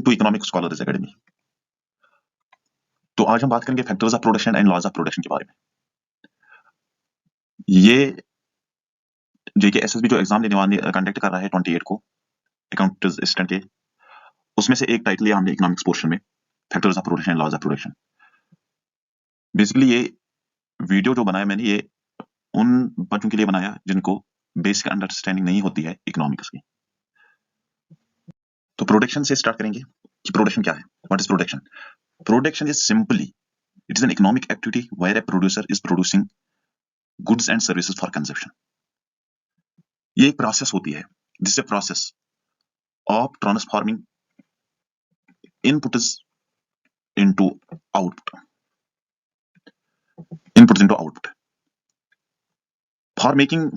To economic scholars academy. तो आज हम बात करेंगे factors of production and laws of production के बारे में। ये जेके एसएसबी जो एग्जाम लेने वाले कंडक्ट कर रहा है 28 को अकाउंट असिस्टेंट के, उसमें से एक टाइटल लिया हमने इकोनॉमिक्स पोर्शन में, factors of production and laws of production. Basically ये वीडियो जो बनाया मैंने, ये उन बच्चों के लिए बनाया जिनको बेसिक अंडरस्टैंडिंग नहीं होती है इकोनॉमिक्स की। तो प्रोडक्शन से स्टार्ट करेंगे कि प्रोडक्शन क्या है, what is production. Production is simply it is an economic activity where a producer is producing goods and services for consumption. ये एक प्रोसेस होती है, this is a process of transforming inputs into output, inputs into output for making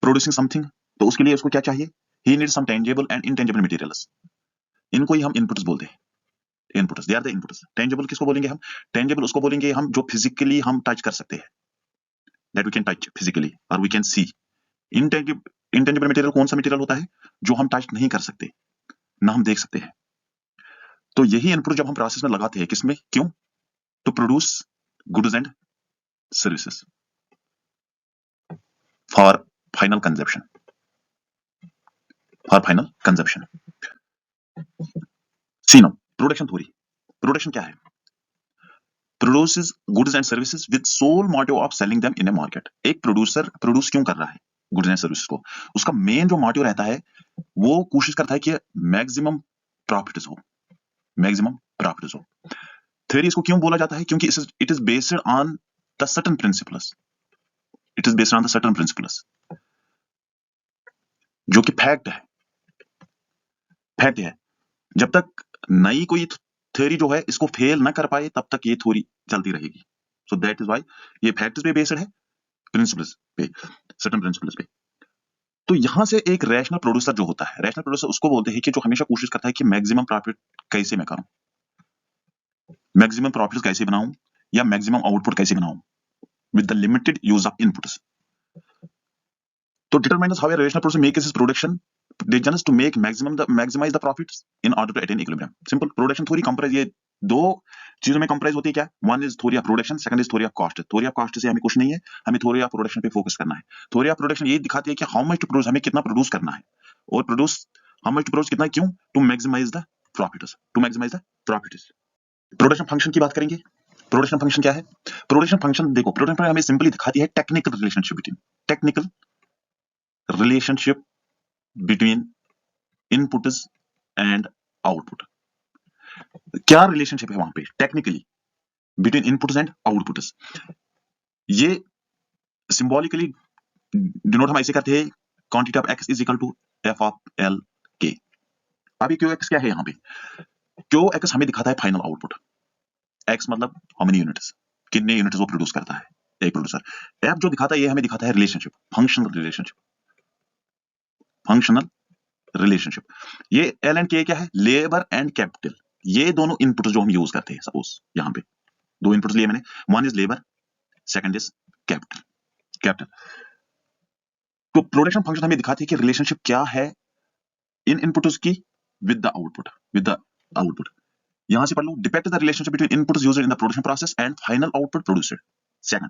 producing something. तो उसके लिए उसको क्या चाहिए, he needs some tangible and intangible materials. इनको ही हम इनपुट्स बोलते हैं, inputs, they are the inputs. Tangible किसको बोलेंगे हम, टेंजिबल उसको बोलेंगे हम जो फिजिकली हम टच कर सकते हैं, that we can touch physically और we can see. Intangible material कौन सा मटेरियल होता है जो हम टच नहीं कर सकते, ना हम देख सकते हैं। तो यही इनपुट जब हम प्रोसेस में लगाते हैं, किसमें, क्यों, to produce goods and services for final consumption, for final consumption. See now production theory. Production क्या है, produces goods and services with sole motive of selling them in a market. एक प्रोड्यूसर प्रोड्यूस क्यों कर रहा है goods and services को, उसका main जो मोटिव रहता है वो कोशिश करता है कि मैक्सिमम प्रॉफिट्स हो, मैक्सिमम प्रॉफिट्स हो। थ्योरी इसको क्यों बोला जाता है, क्योंकि it is based on the certain principles, it is based on the certain principles, जो कि फैक्ट है, फैक्ट है। जब तक नई कोई थ्योरी जो है इसको फेल ना कर पाए तब तक ये थ्योरी चलती रहेगी। सो दैट इज व्हाई ये फैक्ट्स पे बेस्ड है, प्रिंसिपल्स पे, सर्टेन प्रिंसिपल्स पे। तो यहां से एक रैशनल प्रोड्यूसर जो होता है, रैशनल प्रोड्यूसर उसको बोलते हैं कि जो हमेशा कोशिश करता है कि मैक्सिमम प्रॉफिट कैसे मैं करूं, मैक्सिमम प्रॉफिट कैसे बनाऊं या मैक्सिमम आउटपुट कैसे बनाऊं with the limited use of inputs. तो determines how a rational person makes his production decisions to make maximize the profits in order to attain equilibrium. Simple production theory comprise, ये दो चीजों में comprise होती है क्या, one is theory of production, second is theory of cost. Theory of cost से हमें कुछ नहीं है, हमें थ्योरी ऑफ प्रोडक्शन पे फोकस करना है। थ्योरी ऑफ प्रोडक्शन ये दिखाती है कि हाउ मच टू प्रोड्यूस, हमें कितना प्रोड्यूस करना है, और produce how much to produce कितना, क्यों, to maximise the profits, to maximise the profits. Production function की बात करेंगे। प्रोडक्शन फंक्शन क्या है, प्रोडक्शन फंक्शन देखो, प्रोडक्शन फंक्शन हमें सिंपली दिखाती है technical relationship between, technical relationship between inputs and output. क्या रिलेशनशिप है वहां पे technically between inputs and outputs. ये सिंबॉलिकली डिनोट हम ऐसे करते हैं, quantity of x is equal to F of L के। अभी क्यू एक्स क्या है, यहाँ पे क्यू एक्स हमें दिखाता है फाइनल आउटपुट, एक्स मतलब हाउ मेनी यूनिट्स, कितने यूनिट्स वो प्रोड्यूस करता है एक प्रोड्यूसर। एफ जो दिखाता है ये हमें दिखाता है relationship, functional relationship, functional relationship. ये एल एंड के क्या है, लेबर एंड कैपिटल। ये दोनों इनपुट जो हम यूज करते हैं, सपोज यहाँ पे दो इनपुट लिए मैंने, one is labour, second is capital, capital. तो प्रोडक्शन फंक्शन हमें दिखाती है कि रिलेशनशिप क्या है इन इनपुट्स की with the output, with the output. यहां से पढ़ लो, depict the relationship between inputs used in the production process and final output produced. Second,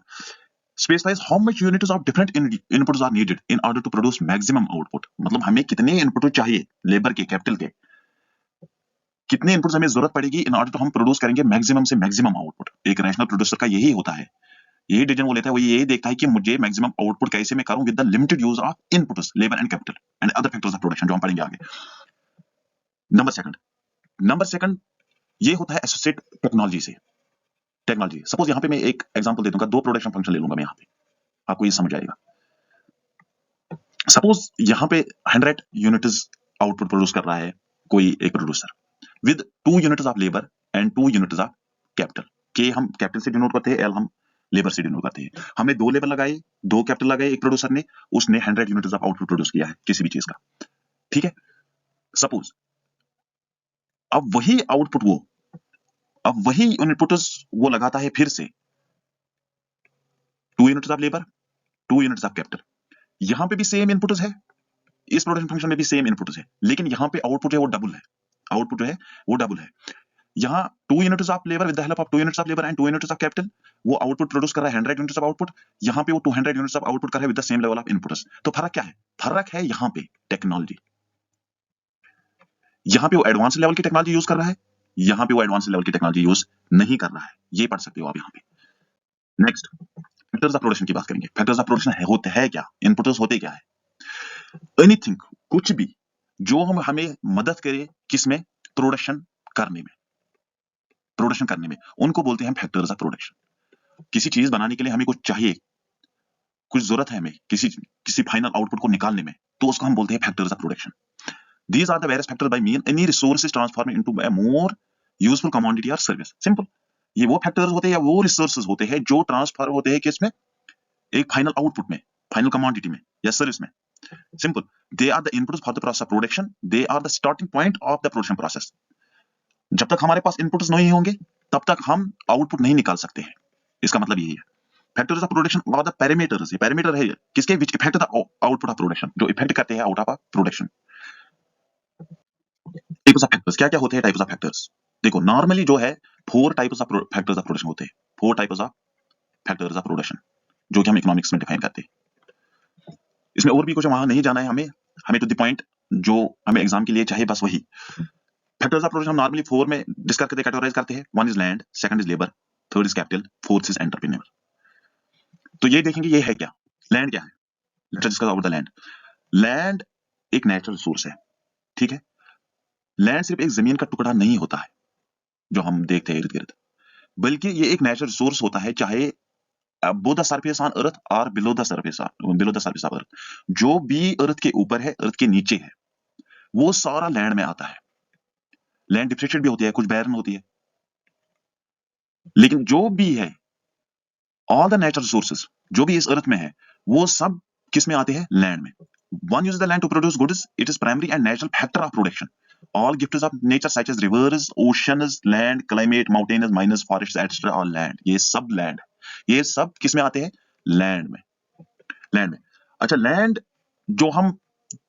specifies how much units of different inputs are needed in order to produce maximum output. मतलब हमें कितने input चाहिए, labour के, capital के, कितने inputs हमें जरूरत पड़ेगी इन ऑर्डर टू हम प्रोड्यूस करेंगे मैक्सिमम से मैक्सिमम आउटपुट। एक रैशनल प्रोड्यूसर का यही होता है, यही डिसीजन वो लेता है, वो यही देखता है कि मुझे मैक्सिमम आउटपुट कैसे मैं करूं with the limited use of inputs, labour and capital and other factors of production, जो हम पढ़ेंगे आगे। नंबर सेकंड ये होता है एसोसिएट टेक्नोलॉजी से। टेक्नोलॉजी, सपोज यहाँ पे मैं एक एग्जांपल दे दूंगा, दो प्रोडक्शन फंक्शन ले लूंगा मैं यहाँ पे, आपको ये समझ आएगा। सपोज यहाँ पे 100 यूनिट्स आउटपुट प्रोड्यूस कर रहा है कोई एक producer with 2 units of labour and 2 units of capital. के हम कैपिटल से डिनोट करते हैं, एल हम लेबर से डिनोट करते हैं। हमने 2 लेबर लगाए, 2 कैपिटल लगाए एक प्रोड्यूसर ने, उसने 100 यूनिट्स ऑफ आउटपुट प्रोड्यूस किया है किसी भी चीज का, ठीक है। सपोज अब वही आउटपुट वो, अब वही इनपुट्स वो लगाता है फिर से, 2 units of labour, 2 units of capital. यहां पे भी सेम इनपुट्स है, इस प्रोडक्शन फंक्शन में भी सेम इनपुट्स है, लेकिन यहां पे आउटपुट है वो डबल है, आउटपुट जो है वो डबल है। यहाँ 2 units of labour with the help of 2 units of labour and 2 units of capital, वो आउटपुट प्रोड्यूस कर रहा है 100 यूनिट्स ऑफ आउटपुट, यहाँ पे वो 200 यूनिट्स ऑफ आउटपुट कर रहा है with the same level of inputs. तो फर्क क्या है? फर्क है यहाँ पे टेक्नोलॉजी। यहाँ पे वो एडवांस लेवल की टेक्नोलॉजी यूज कर रहा है, यहाँ पे वो एडवांस लेवल की टेक्नोलॉजी यूज नहीं कर रहा है। ये पढ़ सकते हो आप यहाँ पे। नेक्स्ट फैक्टर्स ऑफ प्रोडक्शन की बात करेंगे। फैक्टर्स ऑफ प्रोडक्शन होते हैं क्या, इनपुट्स होते क्या है? एनीथिंग, कुछ भी जो हमें मदद करे किसमें, प्रोडक्शन करने में, प्रोडक्शन करने में, उनको बोलते हैं फैक्टर्स ऑफ प्रोडक्शन। किसी चीज बनाने के लिए हमें कुछ चाहिए, कुछ जरूरत है हमें किसी फाइनल आउटपुट को निकालने में, तो उसको हम बोलते हैं factors of production. These are the various factors by mean any resource is transformed into a more useful commodity or service. Simple. ये वो फैक्टर्स होते हैं या वो रिसोर्सेज होते हैं जो ट्रांसफर होते हैं किसमें, एक फाइनल आउटपुट में, फाइनल कमोडिटी में या सर्विस में। Simple, they are the inputs for the process of production, they are the starting point of the production process. जब तक हमारे पास इनपुट्स नहीं होंगे तब तक हम आउटपुट नहीं निकाल सकते हैं। इसका मतलब यही है। Factors of production are the parameters, ये पैरामीटर है किसके, which effect the output of production, जो इफेक्ट करते हैं out of production. Types of factors, क्या क्या होते हैं टाइप्स ऑफ फैक्टर्स? देखो नॉर्मली जो है 4 types of factors of production होते हैं, 4 types of factors of production जो कि हम इकोनॉमिक्स में डिफाइन करते हैं। इसमें और भी कुछ वहां नहीं जाना है हमें टू द पॉइंट जो हमें एग्जाम के लिए चाहिए बस वही। फैक्टर्स ऑफ प्रोडक्शन हम नॉर्मली 4 में डिस्कस करके कैटेगराइज करते हैं। 1 is land, 2nd is labour, 3rd is capital, 4th is entrepreneur. तो ये देखेंगे ये है क्या, लैंड क्या है। Let's discuss about the land. Land एक नेचुरल रिसोर्स है, ठीक है। लैंड सिर्फ एक जमीन का टुकड़ा नहीं होता है जो हम देखते हैं इर्द गिर्द, बल्कि ये एक नेचुरल रिसोर्स होता है, चाहे above the surface on earth or below the surface of earth। जो भी अर्थ के ऊपर है, अर्थ के नीचे है, वो सारा लैंड में आता है। लैंड डिफरेंशिएट भी होती है, कुछ बैरन होती है, लेकिन जो भी है ऑल द नेचुरल रिसोर्सेज जो भी इस अर्थ में है वो सब किस में आते हैं, लैंड में। One uses the land to produce goods. It is primary and natural factor of production. All gifts of nature such as rivers, oceans, land, climate, mountains, mines, forests, etc. all land. ये सब land, ये सब किस में आते हैं, land में। Land में, अच्छा लैंड जो हम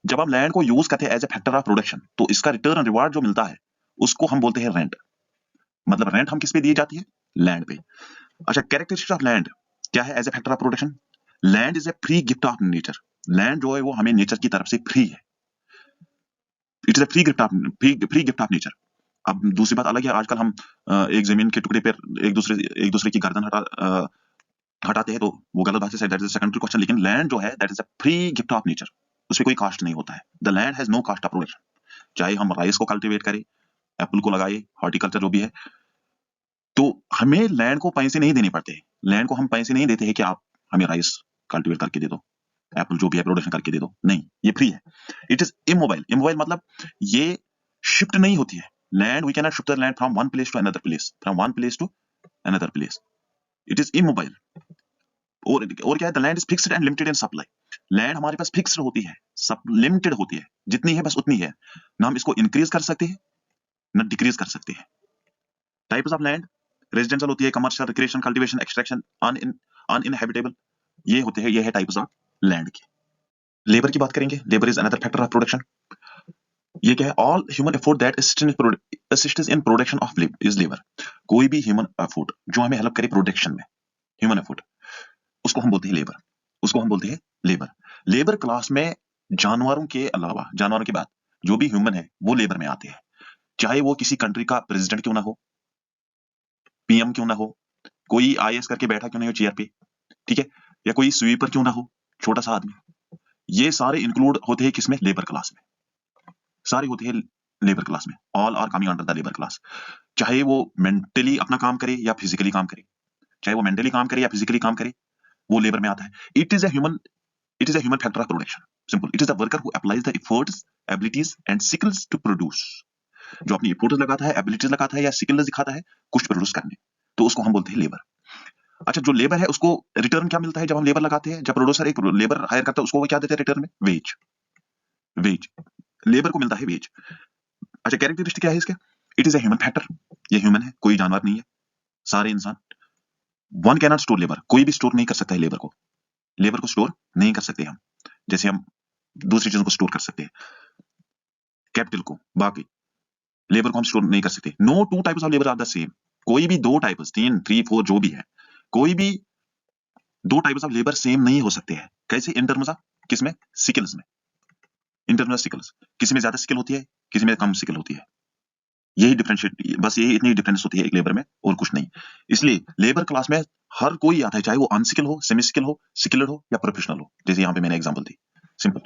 जब हम लैंड को यूज करते हैं as a factor of production, तो इसका रिटर्न रिवार्ड जो मिलता है उसको हम बोलते हैं रेंट। मतलब रेंट हम किस पे दी जाती है, लैंड पे। अच्छा कैरेक्टरिस्टिक्स ऑफ लैंड क्या है as a factor of production? Land is a free gift of nature. Land जो है वो हमें नेचर की तरफ से फ्री है। It is a free gift of nature. अब दूसरी बात अलग है, आजकल हम एक जमीन के टुकड़े पर एक दूसरे की गर्दन हटाते हैं, तो वो गलत बात है, दैट इज सेकेंडरी क्वेश्चन। लेकिन लैंड जो है that is a free gift of nature, उसमें कोई कास्ट नहीं होता है। The land has no cost of production. चाहे हम राइस को कल्टीवेट करें, एप्पल को लगाए, हॉर्टिकल्चर जो भी है, तो हमें लैंड को पैसे नहीं देने पड़ते। लैंड को हम पैसे नहीं देते हैं कि आप हमें राइस कल्टीवेट करके दे दो, एप्पल जो भी है प्रोडक्शन करके दे दो, नहीं, ये फ्री है। It is immobile. इमोबाइल मतलब ये शिफ्ट नहीं होती है। Land we can not shift the land from one place to another place, from one place to another place. It is immobile. और क्या है, the land is fixed and limited in supply. Land हमारे पास fixed होती है, सब limited होती है, जितनी है बस उतनी है, ना हम इसको इंक्रीज कर सकते हैं ना डिक्रीज कर सकते हैं। टाइप्स ऑफ लैंड, रेजिडेंशियल होती है, कमर्शियल, रिक्रिएशन, कल्टीवेशन, एक्सट्रैक्शन, अनइनहैबिटेबल, ये होते हैं, ये है टाइप्स ऑफ लैंड के। लेबर की बात करेंगे। Labour is another factor of production. ये क्या है, all human effort that assist in production of is labour. कोई भी ह्यूमन एफर्ट जो हमें हेल्प करे प्रोडक्शन में, ह्यूमन एफर्ट, उसको हम बोलते हैं लेबर, उसको हम बोलते हैं लेबर। लेबर क्लास में जानवरों के अलावा, जानवरों के बाद जो भी ह्यूमन है वो लेबर में आते हैं। चाहे वो किसी कंट्री का प्रेसिडेंट क्यों ना हो, पीएम क्यों ना हो, कोई आईएएस करके बैठा क्यों नहीं हो चेयर पे, ठीक है, या कोई स्वीपर क्यों ना हो, छोटा सा आदमी, ये सारे इंक्लूड होते हैं किसमें, लेबर क्लास में। सारे होते हैं लेबर क्लास में, all are coming under the labour class. चाहे वो मेंटली अपना काम करे या फिजिकली काम करे, चाहे वो मेंटली काम करे या फिजिकली काम करे, वो लेबर में आता है। It is a human factor of production. Simple, it is the worker who applies the efforts, abilities and skills to produce. जो अपनी एफर्ट्स लगाता है, एबिलिटीज लगाता है या स्किल्स दिखाता है कुछ प्रोड्यूस करने, तो उसको हम बोलते हैं लेबर। अच्छा जो लेबर है उसको रिटर्न क्या मिलता है जब हम लेबर लगाते हैं, जब प्रोड्यूसर एक लेबर हायर करता है उसको वो क्या देते हैं रिटर्न में, वेज। वेज, लेबर को मिलता है वेज। अच्छा कैरेक्टरिस्टिक क्या है इसके, it is a human factor, ये ह्यूमन है, कोई जानवर नहीं है, सारे इंसान। One can not store labour, कोई भी स्टोर नहीं कर सकता है लेबर को। लेबर को स्टोर नहीं कर सकते हम, जैसे हम दूसरी चीजों को स्टोर कर सकते हैं, कैपिटल को, बाकी लेबर को हम स्टोर नहीं कर सकते। No two types of labour are the same. कोई भी दो टाइप्स, 3, 3, 4 जो भी है, कोई भी दो टाइप्स ऑफ लेबर सेम नहीं हो सकते हैं। कैसे? इन टर्म्स ऑफ किसमें? स्किल्स में। इन टर्म्स ऑफ स्किल्स, किसी में ज्यादा स्किल होती है, किसी में कम स्किल होती है। यही डिफरेंशिएट, बस यही इतनी डिफरेंस होती है एक लेबर में, और कुछ नहीं। इसलिए लेबर क्लास में हर कोई आता है, चाहे वो अनस्किल हो, सेमी स्किल हो, स्किल्ड हो या प्रोफेशनल हो, जैसे यहाँ पे मैंने एग्जांपल दी। सिंपल।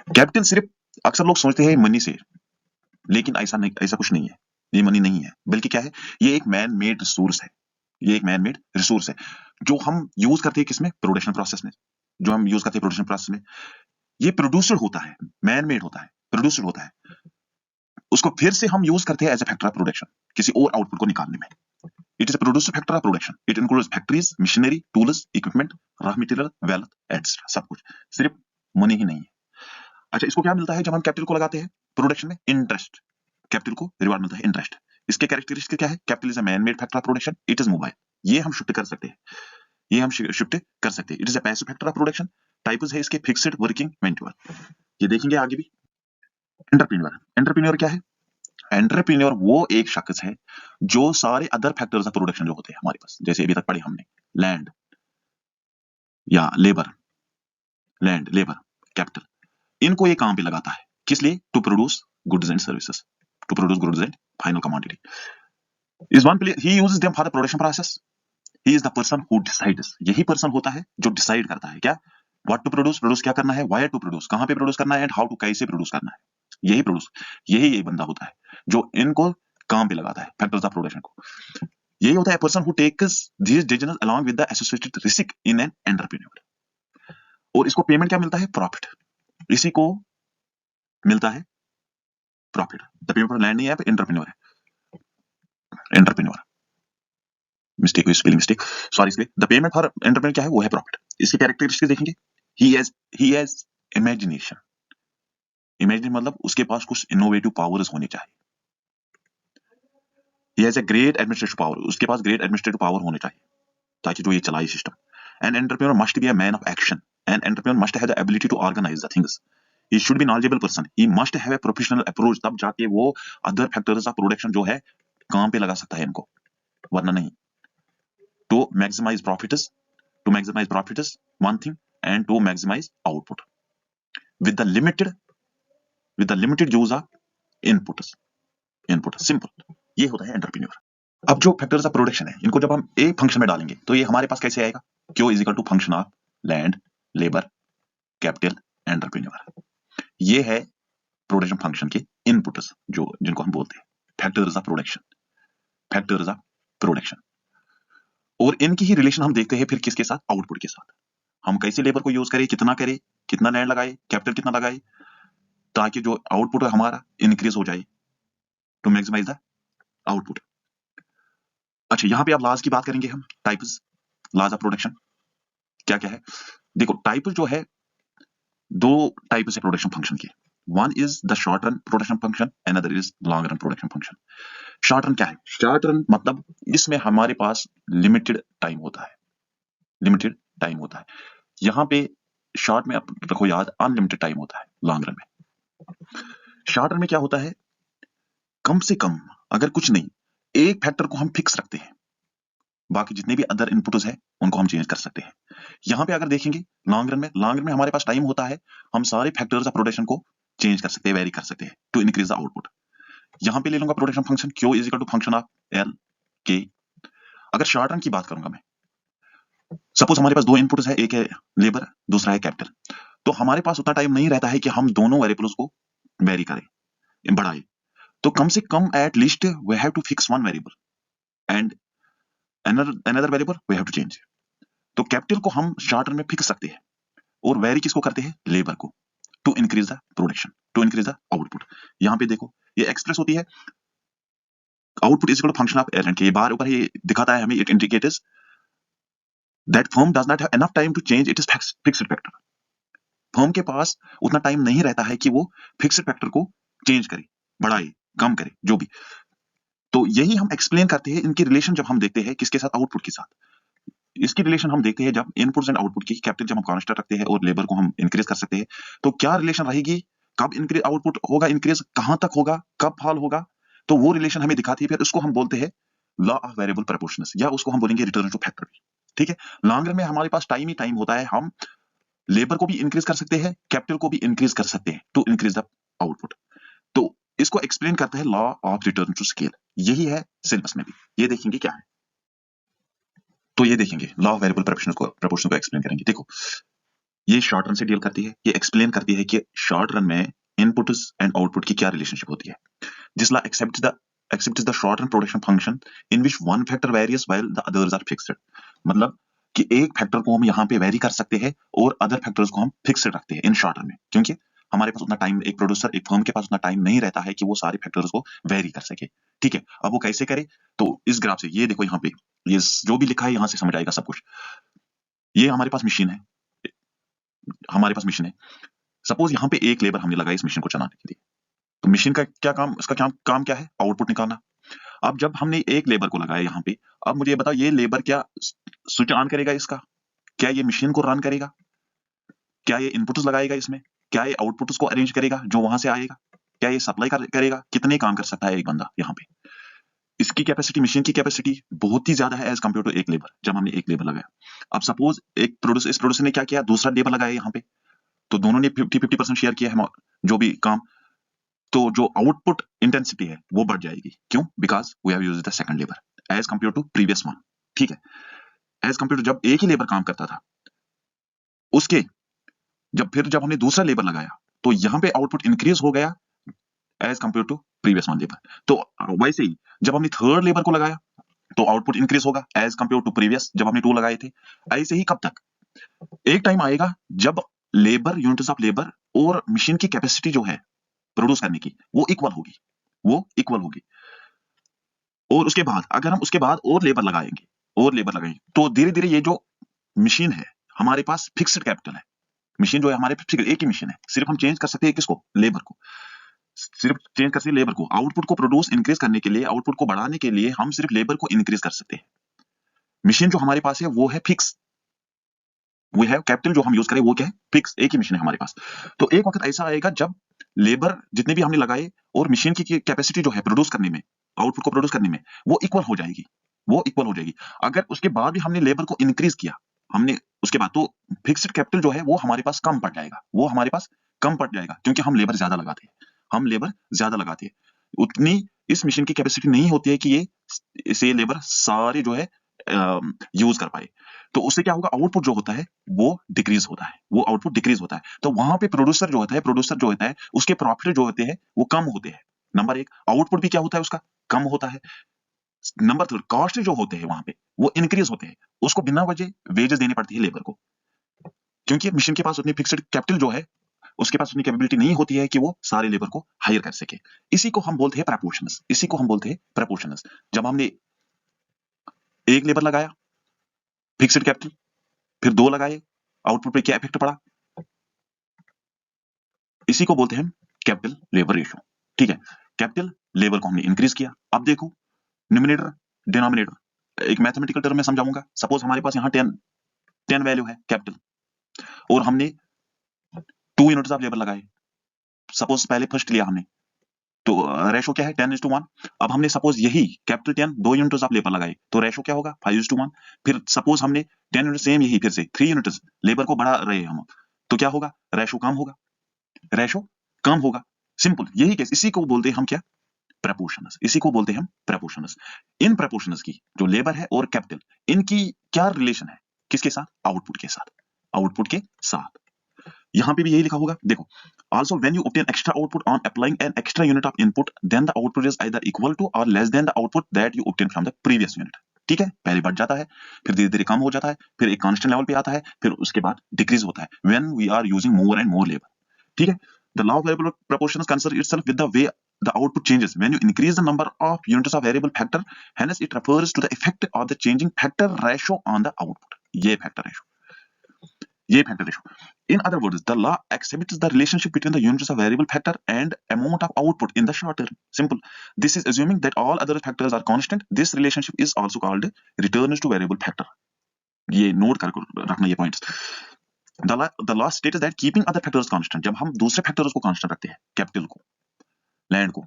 कैपिटल सिर्फ अक्सर लोग सोचते हैं मनी से, लेकिन ऐसा नहीं, ऐसा कुछ नहीं है। ये मनी नहीं है, बल्कि क्या है, ये एक मैन मेड रिसोर्स है। ये एक मैन मेड रिसोर्स है जो हम यूज करते हैं किसमें? प्रोडक्शन प्रोसेस में। जो हम यूज करते हैं प्रोडक्शन प्रोसेस में, ये प्रोड्यूसर होता है, मैन मेड होता है, प्रोड्यूसर होता है। उसको फिर से हम यूज करते हैं as a factor of production, किसी और आउटपुट को निकालने में। It is a producer factor of production. It includes factories, machinery, tools, equipment, raw material, wealth, etc. सब कुछ, सिर्फ मनी ही नहीं है। अच्छा, इसको क्या मिलता है जब हम कैपिटल को लगाते हैं प्रोडक्शन में? इंटरेस्ट। कैपिटल को रिवार्ड मिलता है इंटरेस्ट। इसके कैरेक्टरिस्टिक क्या है? Capital is a man made factor of production, it is mobile. ये हम शिफ्ट कर सकते हैं, ये हम शिफ्ट कर सकते हैं। It is a passive factor of production. Types है इसके फिक्स्ड, वर्किंग, मेंटेनेबल। ये देखेंगे आगे भी। एंटरप्रेन्योर, एंटरप्रेन्योर क्या है? एंटरप्रेन्योर वो एक शख्स है जो सारे अदर फैक्टर्स ऑफ प्रोडक्शन जो होते हैं हमारे पास, जैसे अभी तक पढ़े हमने, लैंड या लेबर, लैंड, लेबर, कैपिटल, इनको ये काम पे लगाता है। किस लिए? To produce goods and services, to produce goods and final commodity. Is one player, he uses them for the production process. He is the person who decides. यही person होता है जो डिसाइड करता है क्या, व्हाट टू प्रोड्यूस, प्रोड्यूस क्या करना है, व्हाई टू प्रोड्यूस, कहां पे प्रोड्यूस करना है, एंड हाउ टू, कैसे प्रोड्यूस करना है। यही प्रोड्यूस, यही बंदा होता है जो इनको काम पे लगाता है, फैक्टर्स ऑफ प्रोडक्शन को। यही होता है person who takes these decisions along with the associated risk in an entrepreneur. और इसको पेमेंट क्या मिलता है? प्रॉफिट। इसी को मिलता है profit. The payment for land नहीं है, एंटरप्रेन्योर है, एंटरप्रेन्योर, मिस्टेक हुई, स्पेलिंग मिस्टेक, सॉरी। इसलिए द पेमेंट फॉर एंटरप्रेन्योर क्या है? वो है प्रॉफिट। इसकी कैरेक्टरिस्टिक देखेंगे, ही हैज इमेजिनेशन। इमेजिन मतलब उसके पास कुछ इनोवेटिव पावर्स होने चाहिए। He has a great administrative power, उसके पास ग्रेट एडमिनिस्ट्रेटिव पावर होने चाहिए ताकि जो ये चलाए system. An entrepreneur must be a man of action. An entrepreneur must have the ability to organise the things. He should be knowledgeable person. He must have a professional approach, तब जाके वो other factors of production जो है काम पे लगा सकता है इनको, वरना नहीं। To maximise profits, to maximize profits, one thing, and to maximize output with the limited use of input simple। ये होता है एंटरप्रेन्योर। अब जो फैक्टर्स ऑफ प्रोडक्शन है, इनको जब हम एक फंक्शन में डालेंगे तो ये हमारे पास कैसे आएगा? Q is equal to function of land, labour, capital, entrepreneur. ये है प्रोडक्शन फंक्शन के इनपुट्स, जो जिनको हम बोलते हैं factors of production, factors of production. और इनकी ही रिलेशन हम देखते हैं फिर किसके साथ? आउटपुट के साथ। हम कैसे लेबर को यूज करें, कितना लैंड लगाए, कैपिटल कितना लगाए, ताकि जो आउटपुट है हमारा इंक्रीज हो जाए, टू मैक्सिमाइज द आउटपुट। अच्छा, यहाँ पे अब लॉज की बात करेंगे हम, टाइप्स, लॉज ऑफ प्रोडक्शन क्या क्या है। देखो, टाइप जो है, दो टाइप है प्रोडक्शन फंक्शन के। One is the short run production function, another is long run production function. Short run क्या है? शॉर्ट रन मतलब इसमें हमारे पास लिमिटेड टाइम होता है, लिमिटेड टाइम होता है। यहाँ पे शॉर्ट में रखो याद, अनलिमिटेड टाइम होता है। लॉन्ग रन में, शॉर्ट रन में क्या होता है, कम से कम, अगर कुछ नहीं, एक फैक्टर को हम फिक्स रखते हैं, बाकी जितने भी अदर इनपुट्स हैं उनको हम चेंज कर सकते हैं। यहाँ पे अगर देखेंगे लॉन्ग रन में हमारे पास टाइम होता है, हम सारे फैक्टर्स ऑफ प्रोडक्शन को चेंज कर सकते हैं, वेरी कर सकते हैं टू इंक्रीज द आउटपुट। यहाँ पे ले लूंगा production function Q is equal to function of L K। अगर शॉर्ट रन की बात करूंगा मैं, सपोज हमारे पास दो इनपुट्स है, एक है लेबर, दूसरा है कैपिटल, तो हमारे पास उतना टाइम नहीं रहता है कि हम दोनों वेरिएबल्स को वेरी करें, बढ़ाए। तो कम से कम at least we have to fix one variable and another variable we have to change. तो कैपिटल को हम शॉर्ट रन में फिक्स सकते हैं, और वेरी किसको करते हैं? लेबर को, to increase the production, to increase the output. यहाँ पे देखो ये एक्सप्रेस होती है, output is equal to function of L and K. Bar ऊपर ये दिखाता है हमें, it indicates that firm does not have enough time to change it is fixed factor. Firm के पास उतना टाइम नहीं रहता है कि वो फिक्स्ड फैक्टर को चेंज करे, बढ़ाए, कम करे, जो भी। तो यही हम एक्सप्लेन करते हैं इनकी रिलेशन जब हम देखते हैं किसके साथ? आउटपुट के साथ। इसकी रिलेशन हम देखते हैं जब इनपुट्स एंड आउटपुट की, कैपिटल जब हम कांस्टेंट रखते हैं और लेबर को हम इंक्रीज कर सकते हैं, तो क्या रिलेशन रहेगी कब इंक्रीज आउटपुट होगा, इंक्रीज कहां तक होगा, कब फॉल होगा, तो वो रिलेशन हमें दिखाती है। फिर उसको हम बोलते हैं लॉ ऑफ वेरिएबल प्रोपोर्शनस, या उसको हम बोलेंगे रिटर्न टू फैक्टर। ठीक है, लॉन्ग रन में हमारे पास टाइम ही टाइम होता है, हम लेबर को भी इंक्रीज कर सकते हैं, कैपिटल को भी इंक्रीज कर सकते हैं टू इंक्रीज द आउटपुट। तो इसको एक्सप्लेन करता है law of return to scale, यही है सिलेबस में भी। ये देखेंगे क्या है, तो ये देखेंगे लॉ ऑफ वेरिएबल प्रोपोर्शन को एक्सप्लेन करेंगे। देखो, ये शॉर्ट रन से डील करती है, ये एक्सप्लेन करती है कि शॉर्ट रन में इनपुट एंड आउटपुट की क्या रिलेशनशिप होती है। This law accepts the short run production function in which one factor varies while the others are fixed। मतलब कि एक फैक्टर को हम यहाँ पे वेरी कर सकते हैं और अदर फैक्टर्स को हम फिक्स्ड रखते हैं इन शॉर्ट रन में, क्योंकि हमारे पास उतना टाइम, एक प्रोड्यूसर, एक फर्म के पास उतना टाइम नहीं रहता है कि वो सारे फैक्टर्स को वेरी कर सके। ठीक है, अब वो कैसे करे, तो इस ग्राफ से ये देखो, यहाँ पे ये जो भी लिखा है यहाँ से समझ आएगा सब कुछ। ये हमारे पास मशीन है, हमारे पास मशीन है, सपोज यहाँ पे एक लेबर हमने लगाई इस मशीन को चलाने के लिए। तो मशीन का क्या काम, इसका काम क्या है, आउटपुट निकालना। अब जब हमने एक लेबर को लगाया यहाँ पे, अब मुझे ये बताओ, ये लेबर क्या स्विच ऑन करेगा इसका, क्या ये मशीन को रन करेगा, क्या ये इनपुट्स लगाएगा इसमें, क्या ये आउटपुट्स को अरेंज करेगा जो वहां से आएगा, क्या ये सप्लाई करेगा, कितने काम कर सकता है एक बंदा यहाँ पे। इसकी कैपेसिटी, मशीन की कैपेसिटी बहुत ही ज्यादा है एज कम्पेयर टू एक लेबर, जब हमने एक लेबर लगाया। अब सपोज एक प्रोड्यूसर, इस प्रोड्यूसर ने क्या किया, दूसरा लेबर लगाया यहाँ पे, तो दोनों ने 50-50% शेयर किया है जो भी काम, तो जो आउटपुट इंटेंसिटी है वो बढ़ जाएगी। क्यों, because we have used the second labour as compare to previous one. ठीक है, एज कंपेयर टू जब एक ही लेबर काम करता था, उसके जब हमने दूसरा लेबर लगाया तो यहां पे आउटपुट इंक्रीज हो गया as compare to previous one labour. तो वैसे ही जब हमने थर्ड लेबर को लगाया तो आउटपुट इंक्रीज होगा एज कंपेयर टू प्रीवियस जब हमने 2 लगाए थे। ऐसे ही कब तक, एक टाइम आएगा जब लेबर, यूनिट्स ऑफ लेबर और मशीन की कैपेसिटी जो है प्रोड्यूस करने की वो इक्वल होगी, वो इक्वल होगी। और उसके बाद अगर हम उसके बाद और लेबर लगाएंगे तो धीरे धीरे ये जो मशीन है हमारे पास फिक्स्ड कैपिटल है, मशीन जो है हमारे फिक्स्ड, एक ही मशीन है, सिर्फ हम चेंज कर सकते हैं किसको, लेबर को, सिर्फ चेंज कर सकते हैं लेबर को। आउटपुट को प्रोड्यूस इंक्रीज करने के लिए, आउटपुट को बढ़ाने के लिए हम सिर्फ लेबर को इंक्रीज कर सकते हैं। मशीन जो हमारे पास है वो है फिक्स, वी हैव कैपिटल जो हम यूज करें वो क्या है, फिक्स, एक ही मशीन है हमारे पास। तो एक वक्त ऐसा आएगा जब लेबर जितने भी हमने लगाए और मशीन की कैपेसिटी जो है प्रोड्यूस करने में, आउटपुट को प्रोड्यूस करने में, वो इक्वल हो जाएगी, वो इक्वल हो जाएगी। अगर उसके बाद भी हमने लेबर को इंक्रीज किया, हमने उसके बाद, तो फिक्स्ड कैपिटल जो है वो हमारे पास कम पड़ जाएगा, वो हमारे पास कम पड़ जाएगा, क्योंकि हम लेबर ज्यादा लगाते हैं, हम लेबर ज्यादा लगाते हैं। उतनी इस मशीन की कैपेसिटी नहीं होती है कि ये इसे लेबर सारे जो है यूज कर पाए। तो उससे क्या होगा, आउटपुट जो होता है वो डिक्रीज होता है, वो आउटपुट डिक्रीज होता है। तो वहां पे प्रोड्यूसर जो होता है उसके प्रॉफिट जो होते हैं वो कम होते हैं। नंबर एक, आउटपुट भी क्या होता है उसका, कम होता है। नंबर थर्ड, कॉस्ट जो होते हैं वहां पे वो इंक्रीज होते हैं, उसको बिना वजह वेजेस देनी पड़ती है लेबर को, क्योंकि मशीन के पास उतनी फिक्स्ड कैपिटल जो है, उसके पास उतनी कैपेबिलिटी नहीं होती है कि वो सारे लेबर को हायर कर सके। इसी को हम बोलते हैं प्रपोर्शनस, इसी को हम बोलते हैं प्रपोर्शनस। जब हमने एक लेबर लगाया, फिक्स्ड कैपिटल, फिर 2 लगाए, आउटपुट पे क्या इफेक्ट पड़ा, इसी को बोलते हैं कैपिटल लेबर रेशियो। ठीक है, कैपिटल लेबर को हमने इंक्रीज किया। अब देखो, न्यूमरेटर डिनोमिनेटर, एक मैथमेटिकल टर्म में समझाऊंगा। सपोज हमारे पास यहाँ 10 वैल्यू है कैपिटल और हमने 2 यूनिट्स ऑफ लेबर लगाए, सपोज पहले फर्स्ट लिया हमने, तो रेशो क्या है 10:1। अब हमने सपोज यही कैपिटल 10 2 यूनिट्स ऑफ लेबर लगाए तो रेशो क्या होगा 5:1। फिर सपोज हमने 10 यूनिट सेम यही फिर से 3 यूनिट्स लेबर को बढ़ा रहे हैं हम, तो क्या होगा, रेशो कम होगा, रेशो कम होगा। सिंपल यही केस, इसी को बोलते हैं हम क्या, प्रपोर्शनस, इसी को बोलते हैं हम प्रपोर्शनस। इन प्रपोर्शनस की जो लेबर है और कैपिटल, इनकी क्या रिलेशन है, किसके साथ, आउटपुट के साथ, आउटपुट के साथ। यहां पे भी यही लिखा होगा, देखो, also when you obtain extra output on applying an extra unit of input then the output is either equal to or less than the output that you obtained from the previous unit। ठीक है, पहले बढ़ जाता है, फिर धीरे धीरे कम हो जाता है, फिर एक कांस्टेंट लेवल पे आता है, फिर उसके बाद डिक्रीज होता है when we are using more and more labor। ठीक है, the law of variable proportions concerns itself with the way the output changes when you increase the number of units of variable factor, hence it refers to the effect of the changing factor ratio on the output। ये factor ratio, ये factor ratio। In other words, the law accepts the relationship between the units of variable factor and amount of output in the short term। Simple, this is assuming that all other factors are constant। This relationship is also called returns to variable factor। ये note कर रखना ये points. The last state is that keeping other factors constant, जब हम दूसरे factors को constant रखते हैं, कैपिटल को, लैंड को,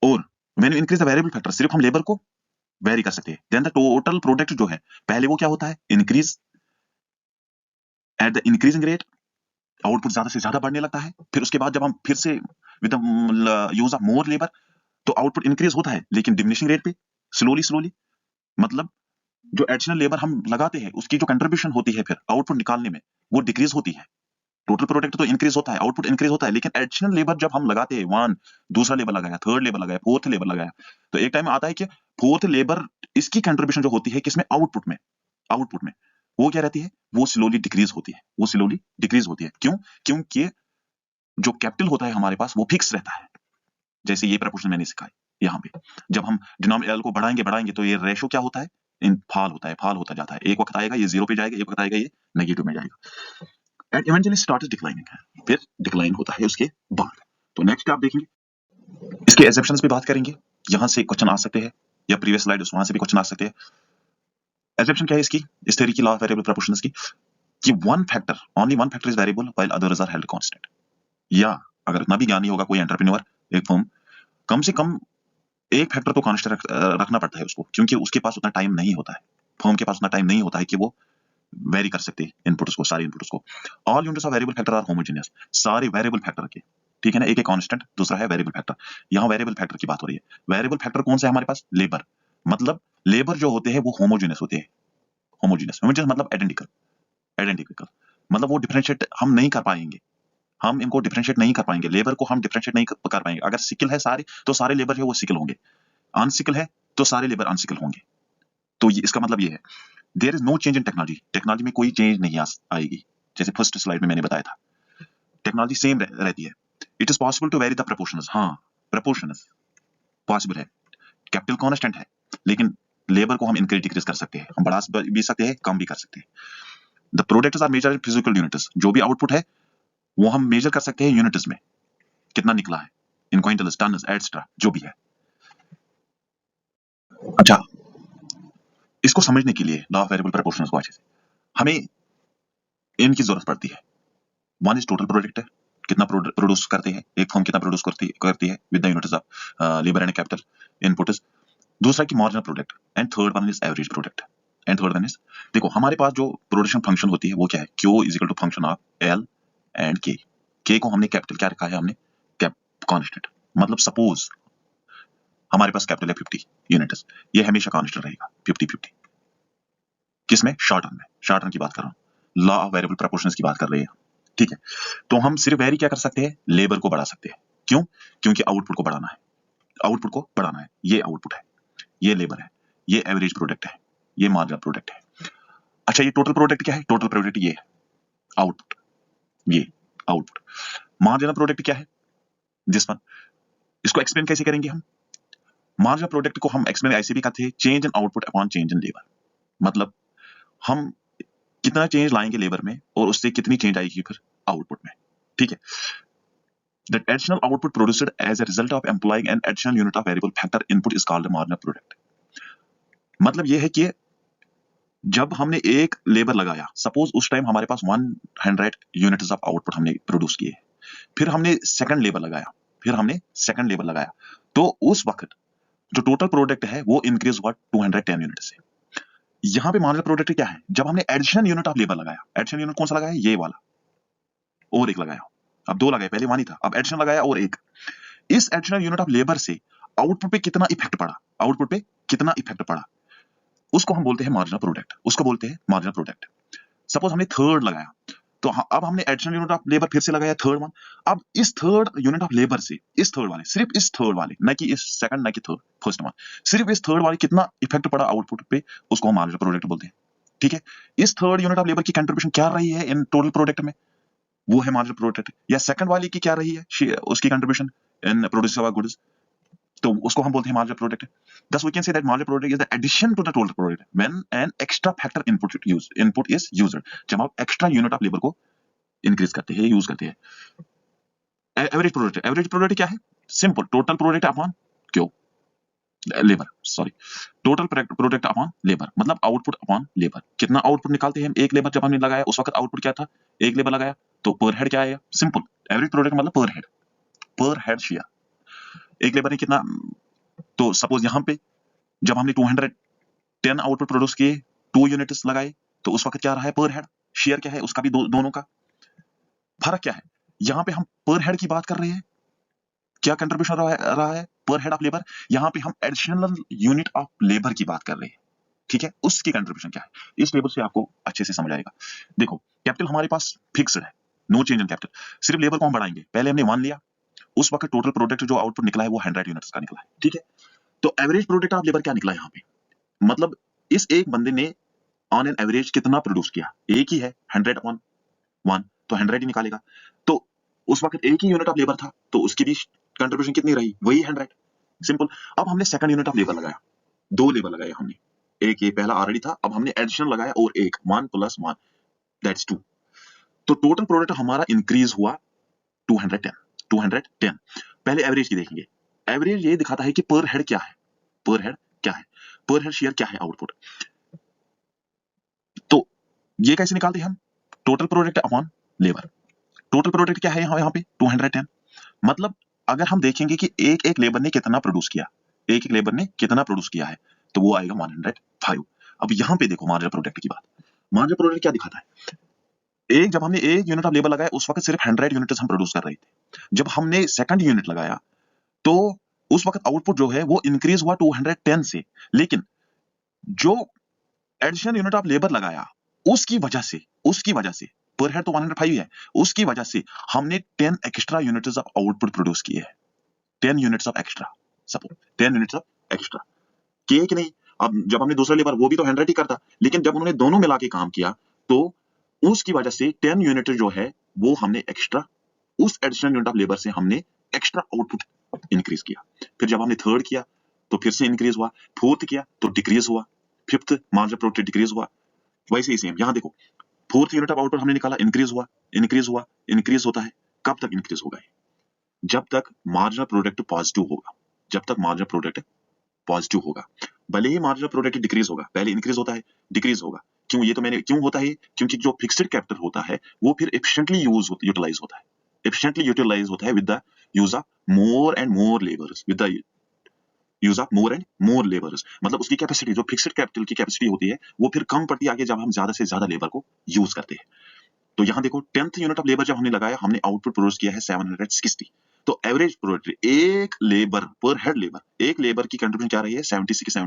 और when you increase the variable factor, सिर्फ हम लेबर को वेरी कर सकते हैं, देन द टोटल प्रोडक्ट जो है, पहले वो क्या होता है, increase at the increasing rate, output ज्यादा से ज्यादा बढ़ने लगता है, फिर उसके बाद जब हम फिर से with use of more labour, तो आउटपुट इंक्रीज होता है लेकिन डिमिनिशिंग रेट पे, स्लोली स्लोली, मतलब जो एडिशनल लेबर हम लगाते हैं उसकी जो कंट्रीब्यूशन होती है फिर आउटपुट निकालने में, वो डिक्रीज होती है। टोटल प्रोडक्ट तो इंक्रीज होता है, आउटपुट इंक्रीज होता है, लेकिन एडिशनल लेबर जब हम लगाते हैं, वन दूसरा लेबर लगाया, थर्ड लेबर लगाया, फोर्थ लेबर लगाया, तो एक टाइम आता है कि फोर्थ लेबर इसकी कंट्रीब्यूशन जो होती है किसमें, आउटपुट में वो क्या रहती है, वो स्लोली डिक्रीज होती है, वो स्लोली डिक्रीज होती है। क्यों? क्योंकि जो कैपिटल होता है हमारे पास वो फिक्स रहता है, जैसे ये प्रपोर्शन मैंने सिखाई यहाँ पे, जब हम डिनोमिनेटर को बढ़ाएंगे बढ़ाएंगे तो ये रेशो क्या होता है, इन फॉल होता है, फॉल होता जाता है, एक वक्त आएगा ये जीरो पे जाएगा, एक वक्त आएगा ये नेगेटिव में जाएगा, एंड इवेंचुअली स्टार्ट डिक्लाइनिंग है, फिर डिक्लाइन होता है उसके बाद। तो नेक्स्ट आप देखेंगे इसके एग्जेप्शंस पे बात करेंगे, यहां से क्वेश्चन आ सकते हैं, या प्रीवियस स्लाइड वहां से भी क्वेश्चन आ सकते हैं। एग्जेप्शन क्या है इसकी, इस थ्योरी की लॉ ऑफ वेरिएबल प्रोपोर्शंस की, कि one factor, only one factor is variable while others are held constant, या अगर इतना भी ज्ञानी होगा कोई एंटरप्रेन्योर, एक फर्म, कम से कम एक फैक्टर तो कांस्टेंट रखना पड़ता है उसको, क्योंकि उसके पास उतना टाइम नहीं होता है, फर्म के पास उतना टाइम नहीं होता है कि वो वेरी कर सकते हैं इनपुट्स को, सारे इनपुट्स को। All units of variable factor are homogeneous, सारे वेरिएबल फैक्टर के, ठीक है ना, एक है कांस्टेंट दूसरा है वेरिएबल फैक्टर, यहाँ वेरिएबल फैक्टर की बात हो रही है। वेरिएबल फैक्टर कौन सा है हमारे पास, लेबर, मतलब लेबर जो होते हैं वो होमोजेनियस होते हैं, होमोजेनियस मतलब आइडेंटिकल, आइडेंटिकल मतलब वो डिफरेंशिएट हम नहीं कर पाएंगे, हम इनको डिफरेंशिएट नहीं कर पाएंगे, लेबर को हम डिफरेंशिएट नहीं कर पाएंगे। अगर सिकल है सारे, तो सारे लेबर है वो सिकल होंगे, अनसिकल है तो सारे लेबर अनसिकल होंगे। तो इसका मतलब ये है, there is no change in technology, technology में कोई चेंज नहीं आएगी, जैसे फर्स्ट स्लाइड में मैंने बताया था, टेक्नोलॉजी सेम रहती है। It is possible to vary the proportions, हाँ प्रपोर्शंस पॉसिबल है, कैपिटल कांस्टेंट है, लेकिन लेबर को हम इंक्रीज डिक्रीज कर सकते हैं, हम बढ़ा भी सकते हैं, कम भी कर सकते हैं। The products are measure in physical units, जो भी आउटपुट है वो हम मेजर कर सकते हैं यूनिट्स में, कितना निकला है, इन क्विंटल्स, टन्स, एक्स्ट्रा जो भी है। अच्छा, इसको समझने के लिए लॉ ऑफ वेरिएबल प्रोपोर्शंस को अच्छे से हमें इनकी जरूरत पड़ती है। वन इज टोटल प्रोडक्ट, कितना प्रोड्यूस करते हैं, एक फर्म कितना प्रोड्यूस करती है with the units of labour and capital inputs. दूसरा की marginal product, and third one is average product, and third one is, देखो हमारे पास जो प्रोडक्शन फंक्शन होती है वो क्या है, Q is equal to function of L and K. K को हमने कैपिटल क्या रखा है, हमने कैप कांस्टेंट, मतलब सपोज हमारे पास कैपिटल है 50 यूनिट्स, ये हमेशा कांस्टेंट रहेगा 50-50, किसमें, शॉर्ट टर्म में, शॉर्ट टर्म की बात कर रहा हूँ, लॉ ऑफ वेरिएबल प्रोपोर्शंस की बात कर रहे हैं, ठीक है। तो हम सिर्फ वेरी क्या कर सकते हैं, लेबर को बढ़ा सकते हैं, क्यों, क्योंकि आउटपुट को बढ़ाना है, आउटपुट को बढ़ाना है, ये आउटपुट है, ये लेबर है, ये एवरेज प्रोडक्ट है, ये मार्जिनल प्रोडक्ट है। अच्छा ये टोटल प्रोडक्ट क्या है, टोटल प्रोडक्ट ये है आउटपुट, ये आउटपुट। मार्जिनल प्रोडक्ट क्या है, दिस वन, इसको एक्सप्लेन कैसे करेंगे हम, मार्जिनल प्रोडक्ट को हम एक्सप्लेन ऐसे भी करते हैं, change in output upon change in labour, मतलब हम कितना चेंज लाएंगे लेबर में और उससे कितनी चेंज आएगी फिर आउटपुट में, ठीक है। The additional output produced as a result of employing an additional unit of variable factor input is called a marginal product। मतलब ये है कि जब हमने एक लेबर लगाया, सपोज उस टाइम हमारे पास 100 यूनिट्स ऑफ आउटपुट हमने प्रोड्यूस किए, फिर हमने सेकंड लेबर लगाया, तो उस वक्त जो टोटल प्रोडक्ट है वो इंक्रीज हुआ 210 यूनिट से। यहाँ पे मार्जिनल प्रोडक्ट क्या है, जब हमने एडिशनल यूनिट ऑफ लेबर लगाया, एडिशनल यूनिट कौन सा लगाया, ये वाला, और एक लगाया, अब दो लगाए, पहले वन ही था, अब एडिशनल लगाया और एक, इस एडिशनल यूनिट ऑफ लेबर से आउटपुट पे कितना इफेक्ट पड़ा, आउटपुट पे कितना इफेक्ट पड़ा, उसको हम बोलते हैं मार्जिनल प्रोडक्ट, उसको बोलते हैं मार्जिनल प्रोडक्ट। सपोज हमने थर्ड लगाया, तो अब हमने एडिशनल यूनिट ऑफ लेबर फिर से लगाया थर्ड वन, अब इस थर्ड यूनिट ऑफ लेबर से, इस थर्ड वाले, सिर्फ इस थर्ड वाले, ना कि इस सेकंड, ना कि थर्ड, फर्स्ट वन, सिर्फ इस थर्ड वाले कितना इफेक्ट पड़ा आउटपुट पे, उसको हम मार्जिनल प्रोडक्ट बोलते हैं, ठीक है। इस थर्ड यूनिट ऑफ लेबर की कंट्रीब्यूशन क्या रही है इन टोटल प्रोडक्ट में, वो है मार्जिनल प्रोडक्ट, या सेकंड वाली की क्या रही है उसकी contribution in produce of goods, तो उसको हम बोलते हैं marginal product. Thus we can say that marginal product is the addition to the total product when an extra factor input is used, जब आप एक्स्ट्रा यूनिट ऑफ लेबर को increase करते हैं, यूज करते हैं। एवरेज प्रोडक्ट क्या है, simple, total product upon Q, labour, sorry, total product upon labour, मतलब आउटपुट अपॉन लेबर। कितना आउटपुट निकालते हैं हम? एक लेबर जब हमने लगाया उस वक्त आउटपुट क्या था? एक लेबर लगाया तो पर हेड क्या आएगा? सिंपल, एवरेज प्रोडक्ट मतलब पर हेड शेयर। एक लेबर ने कितना, तो सपोज यहाँ पे जब हमने 210 आउटपुट प्रोड्यूस किए, 2 यूनिट्स लगाए, तो उस वक्त क्या रहा है? पर हेड शेयर क्या है उसका भी, दोनों का फर्क क्या है? यहाँ पे हम पर हेड की बात कर रहे हैं, क्या कंट्रीब्यूशन रहा है पर हेड ऑफ लेबर। यहाँ पे हम एडिशनल यूनिट ऑफ लेबर की बात कर रहे हैं, ठीक है, उसकी कंट्रीब्यूशन क्या है, इस लेवल से आपको अच्छे से समझ आएगा। देखो, कैपिटल हमारे पास फिक्स्ड है, नो चेंज इन कैपिटल, सिर्फ लेबर को हम बढ़ाएंगे। पहले हमने 1 लिया, उस वक्त टोटल प्रोडक्ट जो आउटपुट निकला है वो 100 यूनिट्स का निकला है, ठीक है। तो एवरेज प्रोडक्ट ऑफ लेबर क्या निकला यहाँ पे? मतलब इस एक बंदे ने ऑन एन एवरेज कितना प्रोड्यूस किया? एक ही है, 100 अपॉन 1, तो 100 ही निकालेगा। तो उस वक्त एक ही यूनिट ऑफ लेबर था, तो उसकी भी कंट्रीब्यूशन कितनी रही? वही 100, सिंपल। अब हमने सेकंड यूनिट ऑफ लेबर लगाया, 2 लेबर लगाए हमने, एक ये पहला ऑलरेडी था, अब हमने एडिशनल लगाया और एक 1 + 1 दैट्स 2। तो टोटल प्रोडक्ट हमारा इंक्रीज हुआ 210। पहले एवरेज की देखेंगे। एवरेज ये दिखाता है कि पर हेड क्या है, पर हेड क्या है, पर हेड शेयर क्या है आउटपुट। तो ये कैसे निकालते हैं हम? Total product upon labour. Total product क्या है यहाँ पे? 210। मतलब अगर हम देखेंगे कि एक एक लेबर ने कितना प्रोड्यूस किया, एक एक लेबर ने कितना प्रोड्यूस किया है, तो वो आएगा 105। अब यहाँ पे देखो मार्जिनल प्रोडक्ट की बात, मार्जिनल प्रोडक्ट क्या दिखाता है? एक जब हमने एक यूनिट ऑफ लेबर लगाया उस वक्त सिर्फ 100 यूनिट्स हम प्रोड्यूस कर रहे थे। जब हमने सेकंड यूनिट लगाया तो उस वक्त आउटपुट जो है वो इंक्रीज हुआ 210 से, लेकिन जो एडिशनल यूनिट ऑफ लेबर लगाया उसकी वजह से पर हेड तो 105 है, उसकी वजह से हमने 10 extra units of output produce किए हैं, 10 units of extra, suppose 10 units of extra किए कि नहीं। अब जब हमने दूसरा लेबर, वो भी तो 100 ही करता, लेकिन जब उन्होंने दोनों मिला के काम किया तो उसकी वजह से 10 यूनिट जो है वो हमने एक्स्ट्रा, उस एडिशनल यूनिट ऑफ लेबर से हमने एक्स्ट्रा आउटपुट इंक्रीज किया। फिर जब हमने थर्ड किया तो फिर से इंक्रीज हुआ, फोर्थ किया तो डिक्रीज हुआ, फिफ्थ मार्जिनल प्रोडक्ट डिक्रीज हुआ। वैसे ही सेम यहाँ देखो, फोर्थ यूनिट ऑफ आउटपुट हमने निकाला, इंक्रीज हुआ, इंक्रीज हुआ, इंक्रीज होता है। कब तक इंक्रीज होगा? जब तक मार्जिनल प्रोडक्ट पॉजिटिव होगा, जब तक मार्जिनल प्रोडक्ट पॉजिटिव होगा। भले ही मार्जिनल प्रोडक्ट डिक्रीज होगा, पहले इंक्रीज होता है, डिक्रीज होगा। क्यों? ये तो मैंने क्यों होता है, क्योंकि जो फिक्स्ड कैपिटल होता है वो फिर एफिशिएंटली यूटिलाइज होता है, एफिशिएंटली यूटिलाइज होता है with the use of more and more labours, with the use of more and more labours. मतलब उसकी कैपेसिटी, जो फिक्स्ड कैपिटल की कैपेसिटी होती है वो फिर कम पड़ती है आगे जब हम ज्यादा से ज्यादा लेबर को यूज करते हैं। तो यहाँ देखो 10th यूनिट ऑफ लेबर जब हमने लगाया, हमने आउटपुट प्रोड्यूस किया है 760। तो एवरेज प्रोडक्ट, एक लेबर पर हेड लेबर, एक लेबर की कंट्रीब्यूशन क्या रही है? 76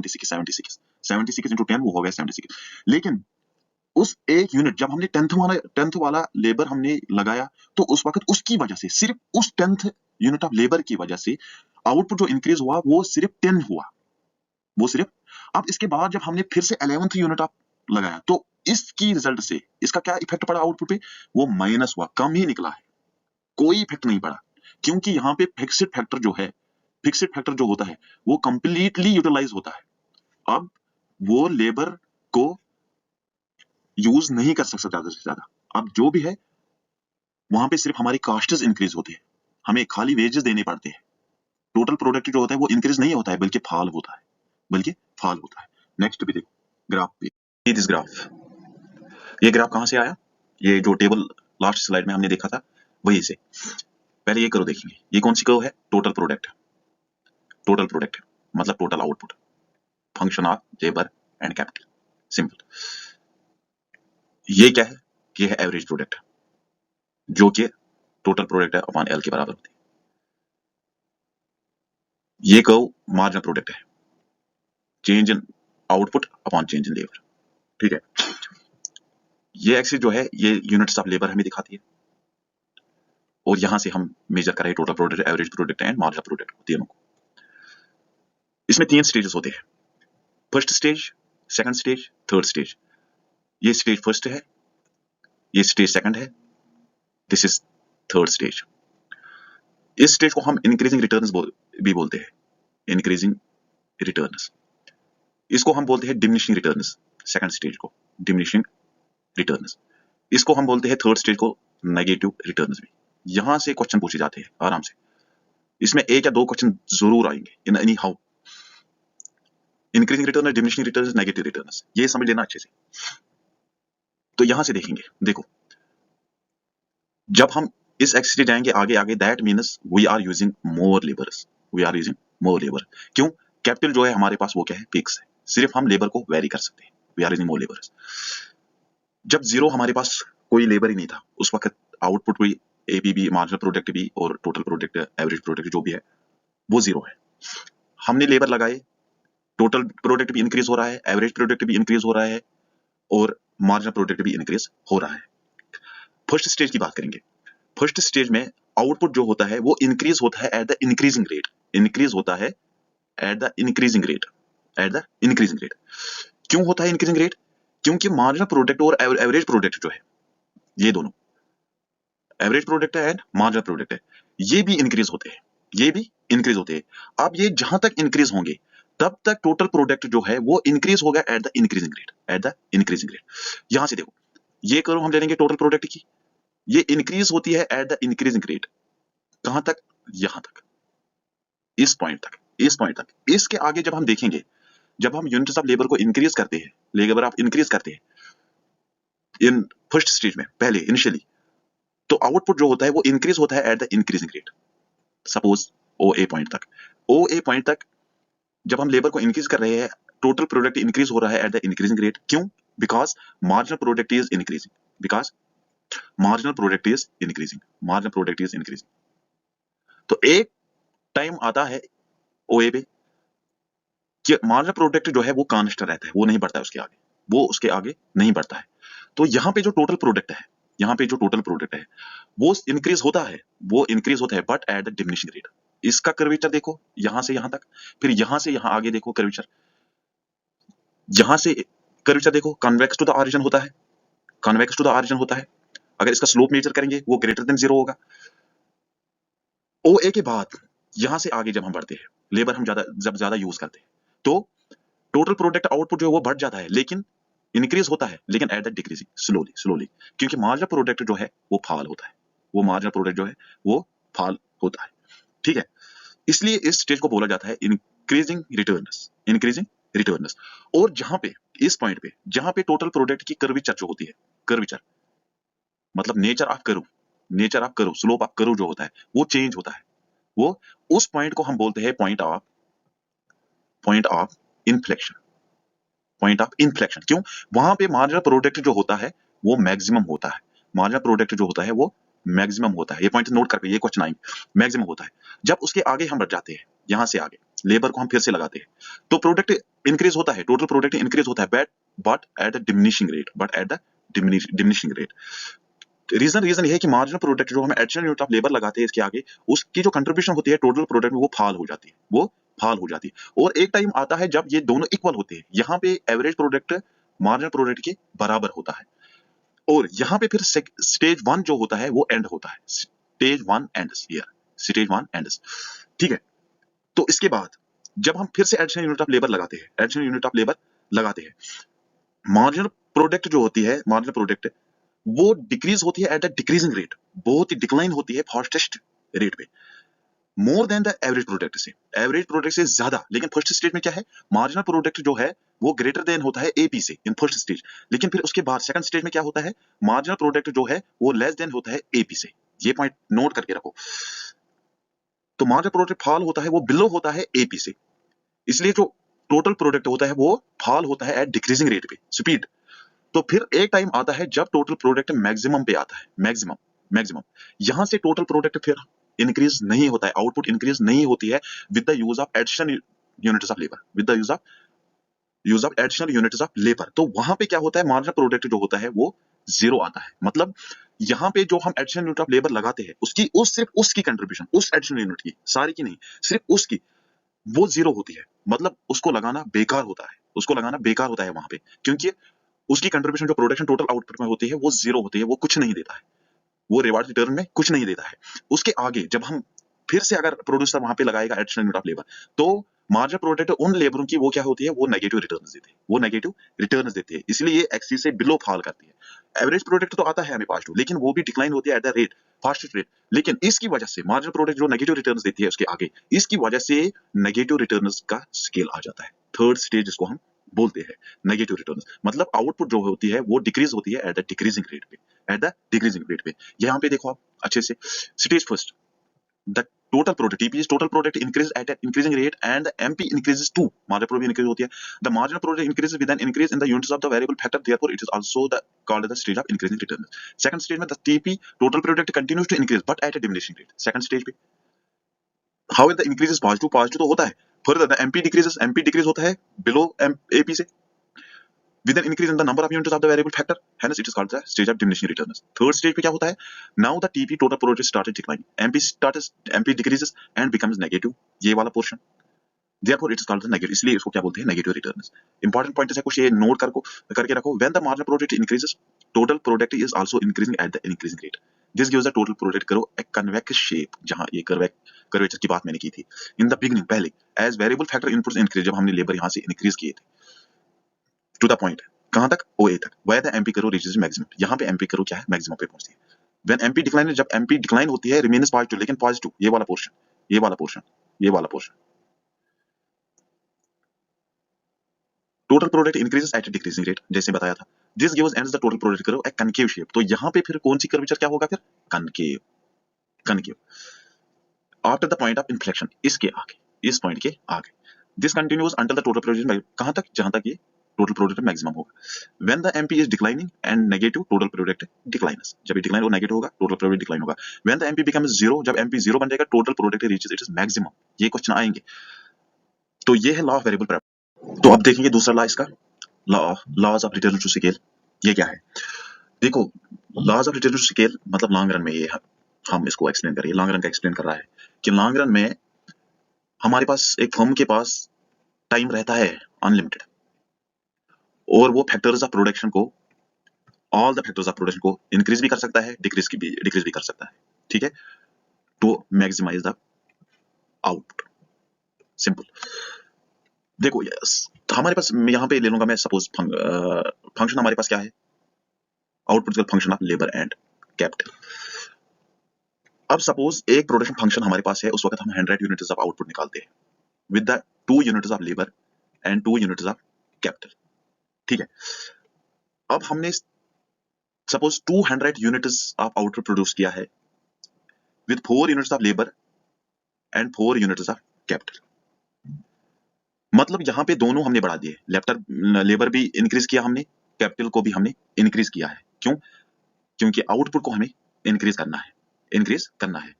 into 10 वो हो गया 76। लेकिन उस एक यूनिट जब हमने 10th वाला लेबर हमने लगाया तो उस वक्त उसकी वजह से, सिर्फ उस 10th यूनिट ऑफ लेबर की वजह से आउटपुट जो इंक्रीज हुआ वो सिर्फ 10 हुआ, वो सिर्फ। अब इसके बाद जब हमने फिर से 11th यूनिट ऑफ लगाया तो इसकी रिजल्ट से इसका क्या इफेक्ट पड़ा आउटपुट पे? वो माइनस हुआ, कम ही निकला है, कोई इफेक्ट नहीं पड़ा। क्योंकि यहाँ पे फिक्स्ड फैक्टर जो है, फिक्स्ड फैक्टर जो होता है वो कंप्लीटली यूटिलाइज होता है। अब वो लेबर को यूज नहीं कर सकता ज्यादा से ज्यादा। अब जो भी है वहां पे सिर्फ हमारी कास्ट्स इंक्रीज होते हैं, हमें खाली वेजेस देने पड़ते हैं। टोटल प्रोडक्ट जो होता है वो इंक्रीज नहीं होता है बल्कि फॉल होता है, बल्कि फॉल होता है। नेक्स्ट भी देखो ग्राफ पे, दिस ग्राफ, ये ग्राफ कहां से आया? ये जो टेबल लास्ट स्लाइड में हमने देखा था वही से। पहले ये करो, देखेंगे ये कौन सी कर्व है? टोटल प्रोडक्ट, टोटल प्रोडक्ट मतलब total output, function of labour and capital, simple. ये क्या है? ये है एवरेज प्रोडक्ट, जो कि टोटल प्रोडक्ट है अपॉन एल के बराबर होती है। ये कर्व मार्जिनल प्रोडक्ट है, change in output upon change in labour, ठीक है। ये एक्सिस जो है ये यूनिट्स ऑफ लेबर हमें दिखाती है, और यहां से हम मेजर कर रहे हैं total product, average product and marginal product, तीनों को। इसमें 3 स्टेजेस होते हैं, first stage, second stage, third stage. ये स्टेज फर्स्ट है, ये स्टेज सेकंड है, दिस इज थर्ड स्टेज। इस स्टेज को हम इंक्रीजिंग रिटर्न्स भी बोलते हैं, इंक्रीजिंग रिटर्न्स। इसको हम बोलते हैं डिमिनिशिंग रिटर्न्स, सेकंड स्टेज को डिमिनिशिंग रिटर्न्स। इसको हम बोलते हैं थर्ड स्टेज को नेगेटिव रिटर्न्स भी। यहां से क्वेश्चन पूछे जाते हैं आराम से, इसमें एक या दो क्वेश्चन जरूर आएंगे in any how. Increasing return, diminishing return, negative return, ये समझ लेना अच्छे से। तो यहां से देखेंगे, देखो जब हम इस एक्सिस से जाएंगे आगे आगे, that means we are using more labours, we are using more labour. क्यों? कैपिटल जो है हमारे पास वो क्या है, फिक्स है, सिर्फ हम लेबर को वेरी कर सकते हैं, we are using more labours. जब जीरो हमारे पास कोई लेबर ही नहीं था, उस वक्त आउटपुट भी, एपीबी, मार्जिनल प्रोडक्ट भी और टोटल प्रोडक्ट, एवरेज प्रोडक्ट जो भी है वो जीरो है। हमने लेबर लगाए, टोटल प्रोडक्ट भी इंक्रीज हो रहा है, एवरेज प्रोडक्ट भी इंक्रीज हो रहा है और मार्जिनल प्रोडक्ट भी इंक्रीज हो रहा है। फर्स्ट स्टेज की बात करेंगे। फर्स्ट स्टेज में आउटपुट जो होता है वो इंक्रीज होता है at the increasing rate, increase होता है at the increasing rate, eight the increasing rate. क्यों होता है इंक्रीजिंग रेट? क्योंकि मार्जिनल प्रोडक्ट और एवरेज प्रोडक्ट जो है, ये दोनों एवरेज प्रोडक्ट है एंड मार्जिनल प्रोडक्ट है, ये भी इंक्रीज होते हैं, ये भी इंक्रीज होते हैं। अब ये जहां तक इंक्रीज होंगे तब तक टोटल प्रोडक्ट जो है वो इंक्रीज होगा eight the increasing rate, eight the increasing rate. यहां से देखो, ये करो हम ले लेंगे टोटल प्रोडक्ट की, ये इंक्रीज होती है एट द इंक्रीजिंग रेट, कहां तक? यहां तक, इस पॉइंट तक, इस पॉइंट तक। इसके आगे जब हम देखेंगे, जब हम यूनिट्स ऑफ लेबर को इंक्रीज करते हैं, लेबर आप इंक्रीज करते हैं इन फर्स्ट स्टेज में, पहले इनिशियली, तो आउटपुट जो होता है वो इंक्रीज होता है at the increasing rate. Suppose O A point तक, ओ ए पॉइंट तक जब हम लेबर को इंक्रीज कर रहे हैं, टोटल प्रोडक्ट इंक्रीज हो रहा है एट द इंक्रीजिंग रेट। क्यों? Because marginal product is increasing, because marginal product is increasing, marginal product is increasing. तो एक टाइम आता है ओए पे कि मार्जिनल प्रोडक्ट जो है वो कांस्टेंट रहता है, वो नहीं बढ़ता है उसके आगे, वो उसके आगे नहीं बढ़ता है। तो यहाँ पे जो टोटल प्रोडक्ट है, यहाँ पे जो टोटल प्रोडक्ट है वो इंक्रीज होता है, वो इंक्रीज होता है but at the diminishing rate. इसका कर्वेचर देखो, यहां से यहां तक, फिर यहां से यहां आगे देखो कर्वेचर, यहां से कर्वेचर देखो, कन्वेक्स टू द ऑरिजिन होता है, कन्वेक्स टू द ऑरिजिन होता है। अगर इसका स्लोप मेजर करेंगे वो ग्रेटर देन जीरो होगा। ओ ए के बाद यहां से आगे जब हम बढ़ते हैं, लेबर हम ज्यादा यूज करते हैं, तो टोटल प्रोडक्ट आउटपुट जो है वो बढ़ जाता है, लेकिन इंक्रीज होता है, लेकिन at the decreasing, slowly slowly, क्योंकि मार्जिनल प्रोडक्ट जो है वो फॉल होता है, वो मार्जिनल प्रोडक्ट जो है वो फॉल होता है। ठीक है, इसलिए इस स्टेज को बोला जाता है इंक्रीजिंग रिटर्न्स, इंक्रीजिंग रिटर्न्स। और जहां पे, इस पॉइंट पे जहां पे टोटल प्रोडक्ट की कर्वेचर जो होती है, कर्वेचर मतलब nature of curve, nature of curve, slope of curve जो होता है वो चेंज होता है, वो उस पॉइंट को हम बोलते हैं point of inflection, point of inflection. क्यों? वहां पे मार्जिनल प्रोडक्ट जो होता है वो मैक्सिमम होता है, मार्जिनल प्रोडक्ट जो होता है वो मैक्सिमम होता है। ये पॉइंट नोट कर पे, ये क्वेश्चन आएंगे, मैक्सिमम होता है। जब उसके आगे हम बढ़ जाते हैं, यहां से आगे लेबर को हम फिर से लगाते हैं, तो प्रोडक्ट इंक्रीज होता है, टोटल प्रोडक्ट इंक्रीज होता है but at the diminishing rate, but at the diminishing rate. Reason ये है कि मार्जिनल प्रोडक्ट जो हम एडिशनल यूनिट ऑफ लेबर लगाते हैं इसके आगे, उसकी जो कंट्रीब्यूशन होती है टोटल प्रोडक्ट में वो फॉल हो जाती है, वो फॉल हो जाती है। और एक टाइम आता है जब ये दोनों इक्वल होते हैं, यहाँ पे एवरेज प्रोडक्ट मार्जिनल प्रोडक्ट के बराबर होता है, और यहाँ पे फिर स्टेज वन जो होता है वो एंड होता है, stage one ends here, stage one ends. ठीक है, तो इसके बाद जब हम फिर से एडिशनल यूनिट ऑफ लेबर लगाते हैं, एडिशनल यूनिट ऑफ लेबर लगाते हैं, मार्जिनल प्रोडक्ट जो होती है, मार्जिनल प्रोडक्ट वो डिक्रीज होती है एट द डिक्रीजिंग रेट, बहुत ही डिक्लाइन होती है फास्टेस्ट रेट पे, more than the average product से, एवरेज प्रोडक्ट से ज्यादा। लेकिन फर्स्ट स्टेज में क्या है, मार्जिनल प्रोडक्ट जो है वो ग्रेटर देन होता है एपी से इन फर्स्ट स्टेज, लेकिन फिर उसके बाद सेकंड स्टेज में क्या होता है, मार्जिनल प्रोडक्ट जो है वो लेस देन होता है एपी से। ये पॉइंट नोट करके रखो। तो मार्जिनल प्रोडक्ट फॉल होता है वो बिलो होता है एपी से, इसलिए जो टोटल प्रोडक्ट होता है वो फॉल होता है एट डिक्रीजिंग रेट पे, स्पीड। तो फिर एक टाइम आता है जब टोटल प्रोडक्ट मैक्सिमम पे आता है, मैक्सिमम, मैक्सिमम। यहां से टोटल प्रोडक्ट फिर इंक्रीज नहीं होता है, आउटपुट इंक्रीज नहीं होती है with the use of additional units of labour, with the use of additional units of labour. तो वहां पे क्या होता है, मार्जिनल प्रोडक्ट जो होता है वो जीरो आता है। मतलब यहाँ पे जो हम एडिशनल यूनिट ऑफ लेबर लगाते हैं उसकी सिर्फ उसकी कंट्रीब्यूशन, उस एडिशनल यूनिट की, सारी की नहीं, सिर्फ उसकी, वो जीरो होती है। मतलब उसको लगाना बेकार होता है, उसको लगाना बेकार होता है वहां पे, क्योंकि उसकी कंट्रीब्यूशन जो प्रोडक्शन टोटल आउटपुट में होती है वो जीरो होती है, वो कुछ नहीं देता है, वो रिवार्ड रिटर्न में कुछ नहीं देता है। उसके आगे जब हम फिर से अगर प्रोड्यूसर वहां पे लगाएगा एडिशनल यूनिट ऑफ लेबर, तो मार्जिनल प्रोडक्ट उन लेबरों की वो क्या होती है, वो नेगेटिव रिटर्न्स देते हैं, वो नेगेटिव रिटर्न्स देते हैं, इसलिए ये एक्सिस से बिलो फॉल करती है। एवरेज प्रोडक्ट तो आता है हमें पास टू, लेकिन वो भी डिक्लाइन होती है at the rate fastest rate, लेकिन इसकी वजह से मार्जिनल प्रोडक्ट जो नेगेटिव रिटर्न्स देती है उसके आगे, इसकी वजह से नेगेटिव रिटर्न्स का स्केल आ जाता है, थर्ड स्टेज जिसको हम बोलते हैं नेगेटिव रिटर्न्स। मतलब आउटपुट जो होती है वो डिक्रीज होती है एट द डिक्रीजिंग रेट पे, एट द डिक्रीजिंग रेट पे। यहाँ पे देखो आप अच्छे से, stage first, the total product TP is total product increase at an increasing rate and the MP increases too, marginal product भी increase होती है, the marginal product increases with an increase in the units of the variable factor, therefore it is also the called the stage of increasing returns। second stage में the TP total product continues to increase but at a diminishing rate, second stage पे however the increase is positive, positive तो होता है, further the MP decreases, MP decrease होता है below AP से with an increase in the number of units of the variable factor, hence it is called the stage of diminishing returns। third stage पे क्या होता है, now the TP total product started declining, MP decreases and becomes negative, ये वाला portion, therefore it is called the negative, इसलिए इसको क्या बोलते हैं, negative returns। important point है कुछ ये नोट करके रखो, when the marginal product increases total product is also increasing at the increasing rate, this gives the total product करो a convex shape, जहां ये कर्वेचर की बात मैंने की थी in the beginning पहले, as variable factor inputs increase, जब हमने लेबर यहां से इंक्रीज किए थे टू द पॉइंट, कहां तक, OA तक, where the MP करो reaches maximum, यहाँ पे MP करो क्या है, मैक्सिमम पे पहुंचती है। when MP डिक्लाइन, जब MP डिक्लाइन होती है रिमेन्स पॉजिटिव, लेकिन पॉजिटिव ये वाला पोर्शन, ये वाला पोर्शन, ये वाला portion, total product increases eight decreasing rate, जैसे बताया था, this gives ends the total product करो एक कनकेव शेप, तो यहाँ पे फिर कौन सी कर्वेचर क्या होगा, फिर concave, concave after the point of inflection, इसके आगे, इस पॉइंट के आगे, this continues until the total product, कहां तक, जहां तक ये टोटल प्रोडक्ट मैक्सिमम होगा। When the MP is declining and negative, total product declines, जब ये डिक्लाइन हो नेगेटिव होगा, टोटल प्रोडक्ट डिक्लाइन होगा। When the MP becomes zero, जब एमपी जीरो बन जाएगा, total product reaches its maximum. ये क्वेश्चन आएंगे, तो ये है लॉ ऑफ वेरिएबल प्रेफरेंस। तो अब देखेंगे दूसरा लॉ इसका, laws of return to scale, ये क्या है, देखो laws of return to scale मतलब लॉन्ग रन में ये हम इसको एक्सप्लेन करेंगे, लॉन्ग रन का एक्सप्लेन कर रहा है कि लॉन्ग रन में हमारे पास एक फर्म के पास टाइम रहता है अनलिमिटेड, और वो फैक्टर्स ऑफ प्रोडक्शन को, all the factors of production को इंक्रीज भी कर सकता है, डिक्रीज भी कर सकता है, ठीक है, to maximise the output, simple. देखो यस, हमारे पास यहाँ पे ले लूंगा मैं, सपोज फंक्शन हमारे पास क्या है, output function of labour and capital. अब सपोज एक प्रोडक्शन फंक्शन हमारे पास है, उस वक्त हम 100 यूनिट्स ऑफ आउटपुट निकालते हैं with the 2 units of labour and 2 units of capital, ठीक है। अब हमने suppose 200 units of output produce किया है with 4 units of labour and 4 units of capital, मतलब यहाँ पे दोनों हमने बढ़ा दिए, लेबर भी इंक्रीज किया हमने, कैपिटल को भी हमने इंक्रीज किया है, क्यों, क्योंकि आउटपुट को हमें इंक्रीज करना है।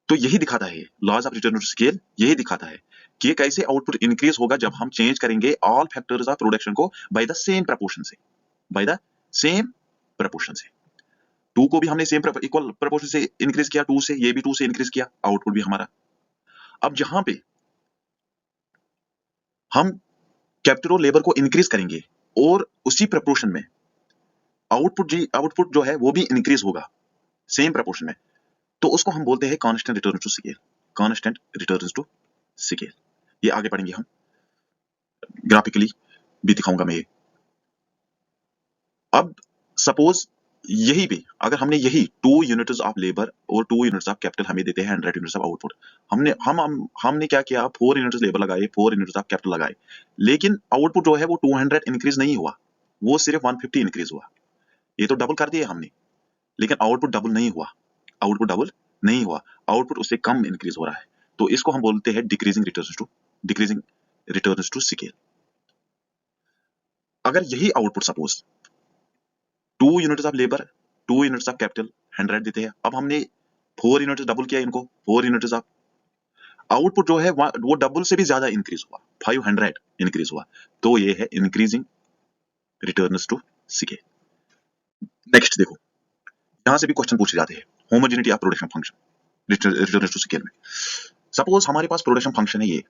तो यही दिखाता है laws of return to scale, यही दिखाता है कि कैसे आउटपुट इंक्रीज होगा जब हम चेंज करेंगे ऑल फैक्टर्स ऑफ प्रोडक्शन को बाय द सेम प्रपोर्शन से, बाय द सेम प्रपोर्शन से। 2 को भी हमने सेम इक्वल प्रपोर्शन से इंक्रीज किया, 2 से, ये भी 2 से इंक्रीज किया, आउटपुट भी हमारा। अब जहां पे हम कैपिटल और लेबर को इंक्रीज करेंगे और उसी प्रपोर्शन में आउटपुट जो है वो भी इंक्रीज होगा सेम प्रपोर्शन में, तो उसको हम बोलते हैं constant return to scale, constant return to scale. ये आगे पढ़ेंगे हम, ग्राफिकली भी दिखाऊंगा मैं ये। अब सपोज यही भी अगर हमने यही 2 यूनिट्स ऑफ लेबर और 2 यूनिट्स ऑफ कैपिटल हमें देते हैं 100 यूनिट्स ऑफ आउटपुट, हमने क्या किया, 4 यूनिट्स लेबर लगाए, 4 यूनिट्स ऑफ कैपिटल लगाए, लेकिन आउटपुट जो है वो 200 इंक्रीज नहीं हुआ, वो सिर्फ 150 इंक्रीज हुआ। ये तो डबल कर दिया हमने, लेकिन आउटपुट डबल नहीं हुआ, आउटपुट उससे कम इंक्रीज हो रहा है, तो इसको हम बोलते हैं डिक्रीजिंग रिटर्न्स टू स्केल। अगर यही output suppose 2 units of labour 2 units of capital 100 देते हैं, अब हमने 4 यूनिट्स डबल किया इनको, 4 यूनिट्स ऑफ, आउटपुट जो है वो डबल से भी ज्यादा इंक्रीज हुआ, 500 इंक्रीज हुआ, तो ये है increasing returns to scale. Next देखो, यहां से भी क्वेश्चन पूछे जाते हैं, homogeneity of production function returns to scale में। सपोज हमारे पास प्रोडक्शन फंक्शन है ये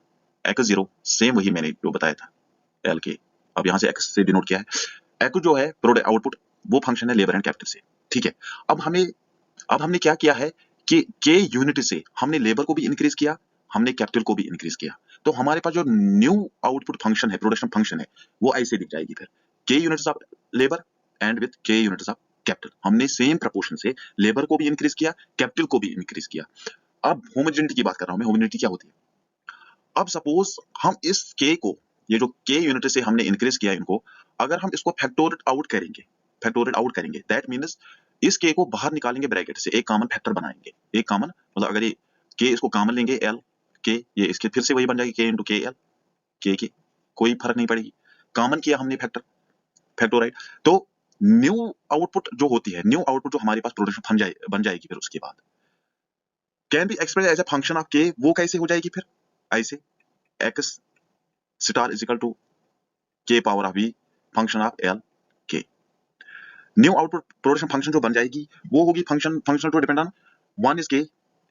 x0, सेम वही मैंने जो बताया था एल के, अब यहां से x से डिनोट किया है, x जो है प्रोडक्ट आउटपुट, वो फंक्शन है लेबर एंड कैपिटल से, ठीक है। अब हमने क्या किया है कि k यूनिट से हमने लेबर को भी इंक्रीज किया, हमने कैपिटल को भी इंक्रीज किया, तो हमारे पास जो न्यू आउटपुट फंक्शन है, प्रोडक्शन फंक्शन है, वो ऐसे दिख जाएगी फिर k units of labour and with k units of capital. हमने सेम प्रपोर्शन से लेबर को भी इंक्रीज किया, कैपिटल को भी इंक्रीज किया। अब होमोजेनिटी की बात कर रहा हूं मैं, होमोजेनिटी क्या होती है? अब सपोज हम इस k को, ये जो k यूनिट से हमने इंक्रीज किया इनको, अगर हम इसको फैक्टोरेट आउट करेंगे, दैट मीन्स इस k को बाहर निकालेंगे ब्रैकेट से, एक कॉमन फैक्टर बनाएंगे, एक कॉमन, मतलब अगर ये k इसको कॉमन लेंगे l k, ये इसके फिर से वही बन जाएगी k इंटू के एल, k कोई फर्क नहीं पड़ेगी, कॉमन किया हमने फैक्टोराइड। तो न्यू आउटपुट जो होती है, न्यू आउटपुट जो हमारे पास प्रोडक्शन बन जाएगी फिर उसके बाद can be express as a function of k। वो कैसे हो जाएगी फिर? ऐसे x star is equal to k power of v function of l k। New output production function जो बन जाएगी वो होगी function to depend on one is k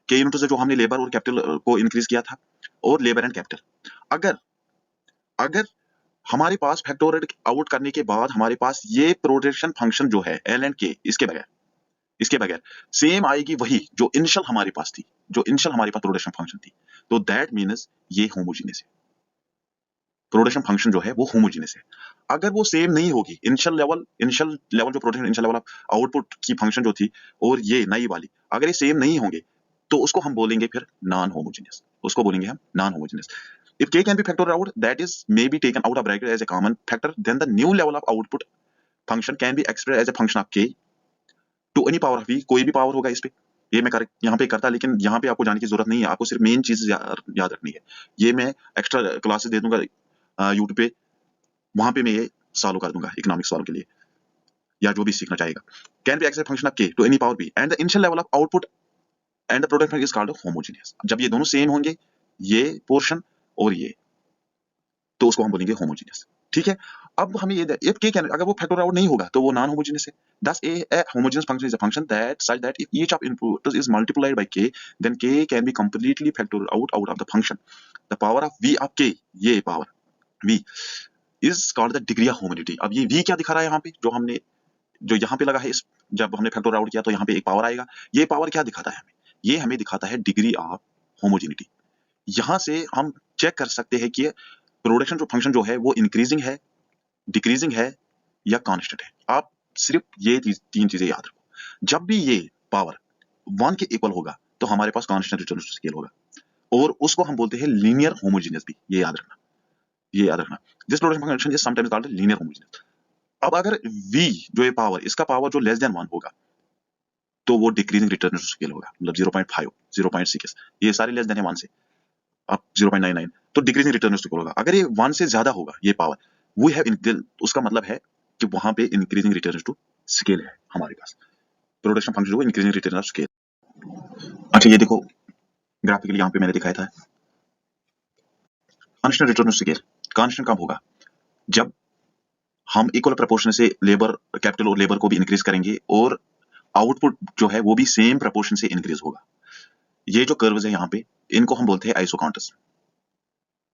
unit से जो हमने लेबर और कैपिटल को इंक्रीज किया था, और लेबर एंड कैपिटल। अगर हमारे पास फैक्टोरेट आउट करने के बाद हमारे पास ये प्रोडक्शन फंक्शन जो है एल एंड के, इसके बगैर सेम आएगी वही जो इनिशियल हमारे पास थी, जो इनिशियल हमारे पास प्रोडक्शन फंक्शन थी, तो दैट मीन्स ये होमोजीनियस है, प्रोडक्शन फंक्शन जो है वो होमोजीनियस है। अगर वो सेम नहीं होगी, इनिशियल लेवल जो production, initial level of output की फंक्शन जो थी और ये नई वाली, अगर ये सेम नहीं होंगे तो उसको हम बोलेंगे फिर नॉन होमोजीनियस, उसको बोलेंगे हम non homogeneous. If k can be factored out, that is may be taken out of bracket as a common factor, then the new level of output function can be expressed as a function of k to any power of v। कोई भी power होगा इस पे, ये मैं यहाँ पे करता, लेकिन यहाँ पे आपको जाने की जरूरत नहीं है, आपको सिर्फ मेन चीज याद रखनी है। ये मैं एक्स्ट्रा क्लासेस दे दूंगा यूट्यूब पे, वहां पे मैं ये सॉल्व कर दूंगा इकोनॉमिक सॉल्व के लिए, या जो भी सीखना चाहेगा। Can be express function of k to any power v and the initial level of output and the product is called homogeneous. जब ये दोनों सेम होंगे, ये पोर्शन और ये, तो उसको हम बोलेंगे होमोजीनियस। ठीक है, अब हमें ये इफ k कैन, अगर वो फैक्टर आउट नहीं होगा तो वो नॉन होमोजीनियस है। thus a homogeneous function is a function that such that if each of inputs is multiplied by k, then k can be completely factored out of the function। the power of v of k, ये power v is called the degree of homogeneity। अब ये v क्या दिखा रहा है यहाँ पे, जो यहाँ पे लगा है, इस जब हमने फैक्टर आउट किया तो यहाँ पे एक पावर आएगा, ये पावर क्या दिखाता है हमें? ये हमें दिखाता है डिग्री ऑफ होमोजेनिटी। यहां से हम चेक कर सकते हैं कि प्रोडक्शन जो फंक्शन जो है वो इंक्रीजिंग है, डिक्रीजिंग है या कांस्टेंट है। आप सिर्फ ये तीन चीजें याद रखो। जब भी ये पावर 1 के इक्वल होगा तो हमारे पास कांस्टेंट रिटर्न टू स्केल होगा, और उसको हम बोलते हैं लीनियर होमोजेनियस भी, ये याद रखना। This production function is sometimes called linear homogeneous. अब अगर v जो ये पावर, इसका पावर जो लेस देन 1 होगा तो वो डिक्रीजिंग रिटर्न टू स्केल होगा, मतलब 0.5, 0.6, ये सारे लेस देन है 1 से, अब 0.99, तो डिक्रीजिंग रिटर्न टू स्केल होगा। अगर ये 1 से ज्यादा होगा ये पावर, वी हैव, उसका मतलब है कि वहां पे इंक्रीजिंग रिटर्न टू स्केल है हमारे पास, प्रोडक्शन फंक्शन जो इंक्रीजिंग रिटर्न टू स्केल। अच्छा ये देखो ग्राफिकली यहाँ पे मैंने दिखाया था कांस्टेंट रिटर्न टू स्केल। कांस्टेंट कब होगा? जब हम इक्वल प्रोपोर्शन से लेबर, कैपिटल और लेबर को भी इंक्रीज करेंगे और आउटपुट जो है वो भी सेम प्रोपोर्शन से इंक्रीज होगा। ये जो कर्व्स है यहाँ पे, इनको हम बोलते हैं आइसोकांटस,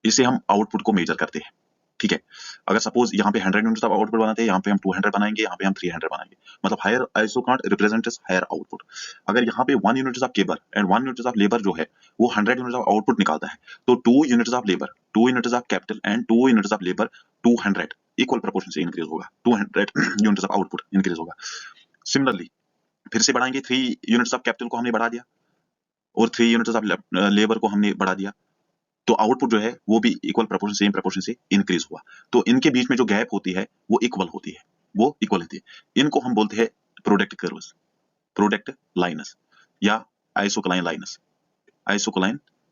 इससे हम आउटपुट को मेजर करते हैं। ठीक है, अगर सपोज यहाँ पे 100 यूनिट्स ऑफ आउटपुट बनाते हैं, यहाँ पे हम 200 बनाएंगे, यहाँ पे हम 300 बनाएंगे, मतलब higher isoquant represents higher output. अगर यहाँ पे 1 units of labour and 1 units of labour जो है वो 100 यूनिट्स ऑफ आउटपुट निकालता है, तो 2 units of labour, 2 units of capital and 2 units of labour 200 equal proportion से इंक्रीज होगा, 200 यूनिट्स ऑफ आउटपुट इंक्रीज होगा। सिमिलरली फिर से बढ़ाएंगे, 3 यूनिट्स ऑफ कैपिटल को हमने बढ़ा दिया और 3 यूनिट्स ऑफ लेबर को हमने बढ़ा दिया, तो आउटपुट जो है वो भी इक्वल प्रोपोर्शन, सेम प्रोपोर्शन से इंक्रीज हुआ। तो इनके बीच में जो गैप होती है वो इक्वल होती है, इनको हम बोलते हैं प्रोडक्ट कर्व्स, प्रोडक्ट लाइनस या आइसोक्लाइन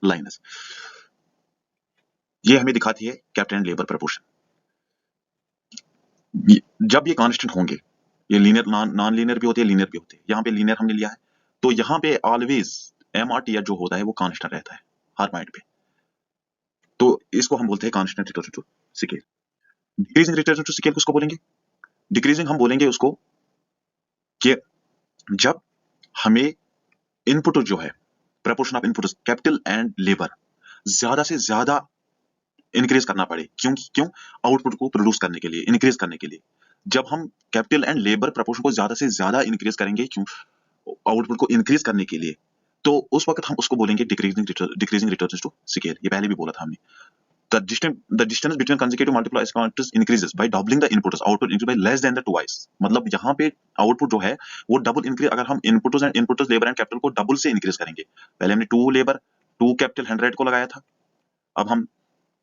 लाइनस। ये हमें दिखाती है कैपिटल एंड लेबर प्रोपोर्शन। जब ये कांस्टेंट होंगे, ये लीनियर, नॉन लीनियर भी होते हैं, लीनियर भी होते हैं, यहाँ पे लीनियर हमने लिया है, तो यहाँ पे ऑलवेज MRTR जो होता है वो कांस्टेंट रहता है हर पॉइंट पे, तो इसको हम बोलते हैं constant return to scale. Decreasing return to scale किसको बोलेंगे? डिक्रीजिंग हम बोलेंगे उसको कि जब हमें इनपुट जो है, proportion of input capital and labour ज्यादा से ज्यादा इंक्रीज करना पड़े। क्यों? आउटपुट को प्रोड्यूस करने के लिए, इंक्रीज करने के लिए। जब हम कैपिटल एंड लेबर प्रपोर्शन को ज्यादा से ज्यादा इंक्रीज करेंगे, क्यों? आउटपुट को इंक्रीज करने के लिए, तो उस वक्त हम उसको बोलेंगे डिक्रीजिंग रिटर्न टू स्केल। ये पहले भी बोला था हमने। The distance between consecutive multiple counters increases by doubling the inputs. Output increase by less than the twice. मतलब यहाँ पे आउटपुट जो है वो डबल इंक्रीज, अगर हम इनपुट्स लेबर एंड कैपिटल को डबल से इंक्रीज करेंगे। पहले हमने 2 लेबर 2 कैपिटल 100 को लगाया था, अब हम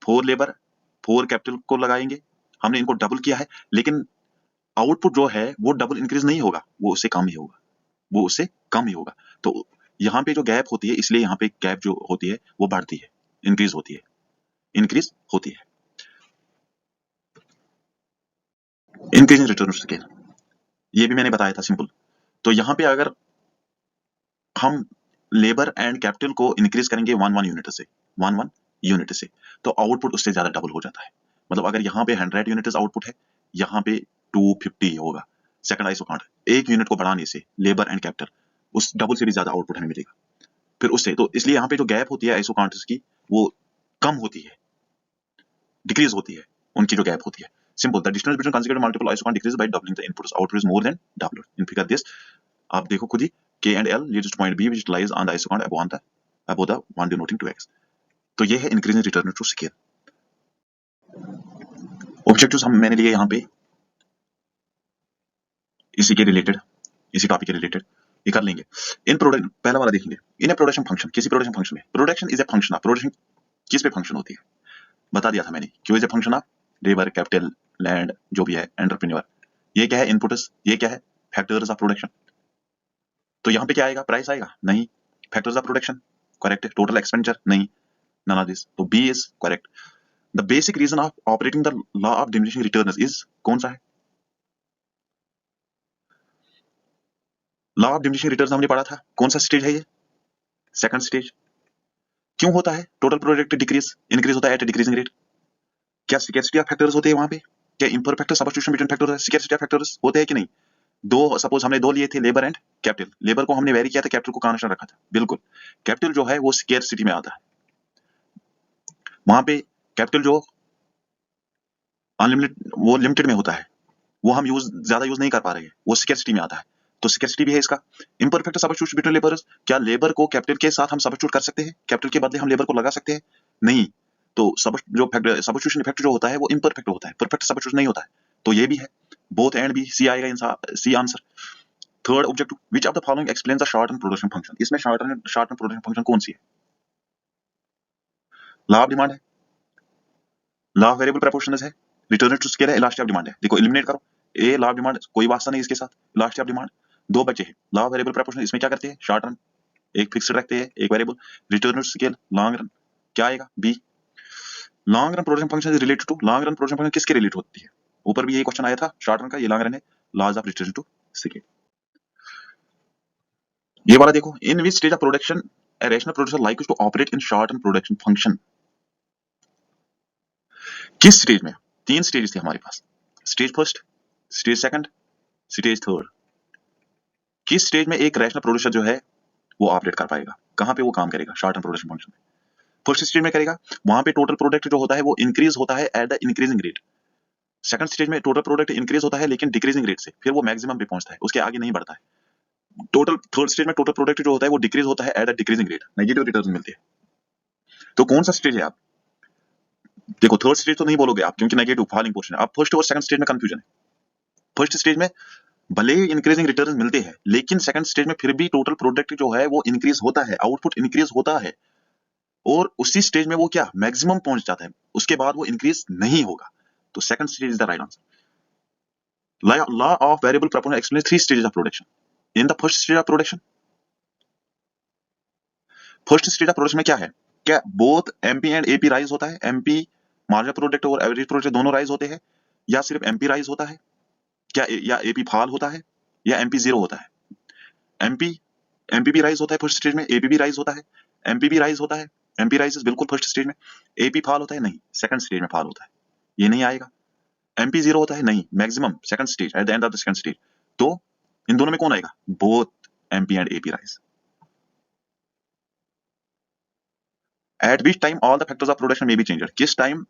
4 लेबर 4 कैपिटल को लगाएंगे। हमने इनको डबल किया है, लेकिन आउटपुट जो है वो डबल इंक्रीज नहीं होगा, वो उससे कम ही होगा, वो उससे कम ही होगा। तो यहाँ पे जो गैप होती है, इसलिए यहाँ पे गैप जो होती है वो बढ़ती है, इंक्रीज होती है, इंक्रीज होती है। इंक्रीजिंग रिटर्न स्केल ये भी मैंने बताया था सिंपल। तो यहाँ पे अगर हम लेबर एंड कैपिटल को इंक्रीज करेंगे 1 यूनिट से 1 यूनिट से, तो आउटपुट उससे ज्यादा डबल हो जाता है। मतलब अगर यहाँ पे 100 यूनिट आउटपुट है, यहाँ पे 250 होगा। सेकंड आइसोकांट 1 यूनिट को बढ़ाने से लेबर एंड कैपिटल उस डबल से भी ज्यादा आउटपुट हमें मिलेगा फिर उससे। तो इसलिए यहाँ पे जो गैप होती है आइसोकांट्स की वो कम होती है, डिक्रीज होती है, उनकी जो गैप होती है। Simple, the distance between consecutive multiple isoquant decrease by doubling the inputs, output is more than double. In figure this आप देखो खुद ही, K and L leads to point B which lies on the isocount above the one denoting 2x। तो ये है increasing return to scale. Objectives हम मैंने लिए यहाँ पे इसी के रिलेटेड, इसी टॉपिक के रिलेटेड ये कर लेंगे। इन प्रोडक्ट पहला वाला देखेंगे, इन ए प्रोडक्शन फंक्शन, किसी प्रोडक्शन फंक्शन में, production is a function of, production किस पे फंक्शन होती है बता दिया था मैंने, क्यों is a function of labour capital land जो भी है एंटरप्रेन्योर। ये क्या है इनपुट्स, ये क्या है फैक्टर्स ऑफ प्रोडक्शन। तो यहाँ पे क्या आएगा, प्राइस आएगा नहीं, फैक्टर्स ऑफ प्रोडक्शन करेक्ट है, टोटल एक्सपेंडिचर नहीं, none of this, तो B is correct। The basic reason of operating the law of diminishing returns is कौन सा है, लॉ ऑफ डिमिनिशिंग रिटर्न्स हमने पढ़ा था, कौन सा स्टेज है ये, सेकंड स्टेज। क्यों होता है टोटल प्रोडक्ट डिक्रीज, इंक्रीज होता है एट डिक्रीजिंग रेट, क्या स्कैर्सिटी ऑफ फैक्टर्स होते हैं वहां पे, क्या imperfect substitution between factors, scarcity of factors होते हैं कि नहीं। दो, सपोज हमने दो लिए थे लेबर एंड कैपिटल, लेबर को हमने वेरी किया था, कैपिटल को कांस्टेंट रखा था, बिल्कुल कैपिटल जो है वो स्कैर्सिटी में आता है, वहां पे कैपिटल जो अनलिमिटेड वो लिमिटेड में होता है, वो हम ज्यादा यूज नहीं कर पा रहे हैं, वो स्कैर्सिटी में आता है, तो स्कैर्सिटी भी है इसका। इम्परफेक्ट सब्स्टिट्यूशन बिटवीन लेबर्स, क्या लेबर को कैपिटल के साथ हम सब्स्टिट्यूट कर सकते हैं, कैपिटल के बदले हम लेबर को लगा सकते हैं, नहीं। तो सब्स्टिट्यूशन इफेक्ट जो होता है वो इम्परफेक्ट होता है, परफेक्ट सब्स्टिट्यूशन नहीं होता है, तो ये भी है, बोथ एंड भी सी आएगा, C answer. Third objective, which of the following explain the short term production function, इसमें शॉर्ट टर्म प्रोडक्शन फंक्शन कौन सी है, लॉ ऑफ डिमांड है, लॉ ऑफ वेरिएबल प्रोपोर्शनल है, रिटर्न टू स्केल है, elastic of demand है। देखो eliminate करो, ए लॉ ऑफ डिमांड कोई वास्ता नहीं इसके साथ, इलास्टिक ऑफ डिमांड दो बचे हैं, लॉ ऑफ वेरिएबल प्रोपोर्शनल इसमें क्या करते हैं, शॉर्ट रन एक फिक्स्ड रखते हैं, एक variable, return to scale long run क्या आएगा B. Long run production function is related to, long run production function किसके रिलेट होती है, ऊपर भी यही क्वेश्चन आया था शॉर्ट रन का, ये लॉन्ग रन है, laws of return to scale. ये वाला देखो, in which stage of production a rational producer likes to operate in short run production function। किस स्टेज में, तीन स्टेज थे हमारे पास, stage first, stage second, stage third. किस स्टेज में एक रैशनल प्रोड्यूसर जो है वो ऑपरेट कर पाएगा, कहां पे वो काम करेगा शॉर्ट टर्म प्रोडक्शन फंक्शन में, फर्स्ट स्टेज में करेगा, वहां पे टोटल प्रोडक्ट जो होता है वो इंक्रीज होता है at the increasing rate. Second stage में टोटल प्रोडक्ट इंक्रीज होता है लेकिन डिक्रीजिंग रेट से, फिर वो मैक्सिमम पे पहुंचता है, उसके आगे नहीं बढ़ता है। टोटल थर्ड स्टेज में टोटल प्रोडक्ट जो होता है वो डिक्रीज होता है at the decreasing rate, negative return मिलते हैं। तो कौन सा स्टेज है आप देखो, थर्ड स्टेज तो नहीं बोलोगे आप क्योंकि नेगेटिव फॉलिंग पोर्शन है, आप फर्स्ट और सेकंड स्टेज में कंफ्यूजन है। फर्स्ट स्टेज में भले ही इंक्रीजिंग रिटर्न मिलते हैं, लेकिन सेकंड स्टेज में फिर भी टोटल प्रोडक्ट जो है वो इंक्रीज होता है, आउटपुट इंक्रीज होता है, और उसी स्टेज में वो क्या मैक्सिमम पहुंच जाता है, उसके बाद वो इंक्रीज नहीं होगा। तो second stage is the right answer. Law of variable proportional explains three stages of production. In the first stage of production, first stage of production में क्या है, क्या both MP and AP rise होता है, MP marginal product और average product दोनों rise होते हैं, या सिर्फ एमपी राइज होता है, क्या या एपी फॉल होता है, या एमपी जीरो होता है। एमपी एमपी भी राइज होता है फर्स्ट स्टेज में, एपी भी राइज होता है, एमपी भी राइज होता है, एमपी राइज बिल्कुल फर्स्ट स्टेज में, एपी फॉल होता है नहीं, सेकंड स्टेज में फॉल होता है, ये नहीं आएगा। एमपी जीरो होता है नहीं, maximum second stage at the end of the second stage. तो इन दोनों में कौन आएगा, both MP and AP rise. Eight which time all the factors of production में बी चेंज्ड, किस टाइम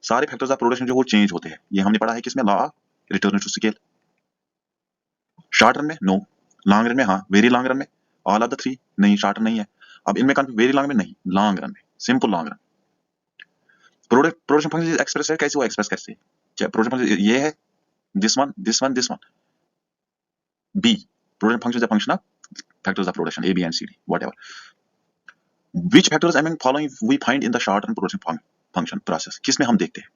सारे फैक्टर्स ऑफ प्रोडक्शन जो वो चेंज होते हैं, ये हमने पढ़ा है किसमें, law of return to scale. Short run में नो, लॉन्ग रन में हाँ, वेरी लॉन्ग रन में, ऑल ऑफ द थ्री नहीं, शॉर्ट रन नहीं है। अब इनमें कौन वेरी लॉन्ग में नहीं, लॉन्ग रन में, simple long run. Production function express है, कैसे वो एक्सप्रेस कैसे, क्या प्रोडक्शन फंक्शन ये है, this one this one this one, B production function the function of factors of production A, B and C, D, whatever. Which factors among following we find in the short run production function process? किसमें हम देखते हैं,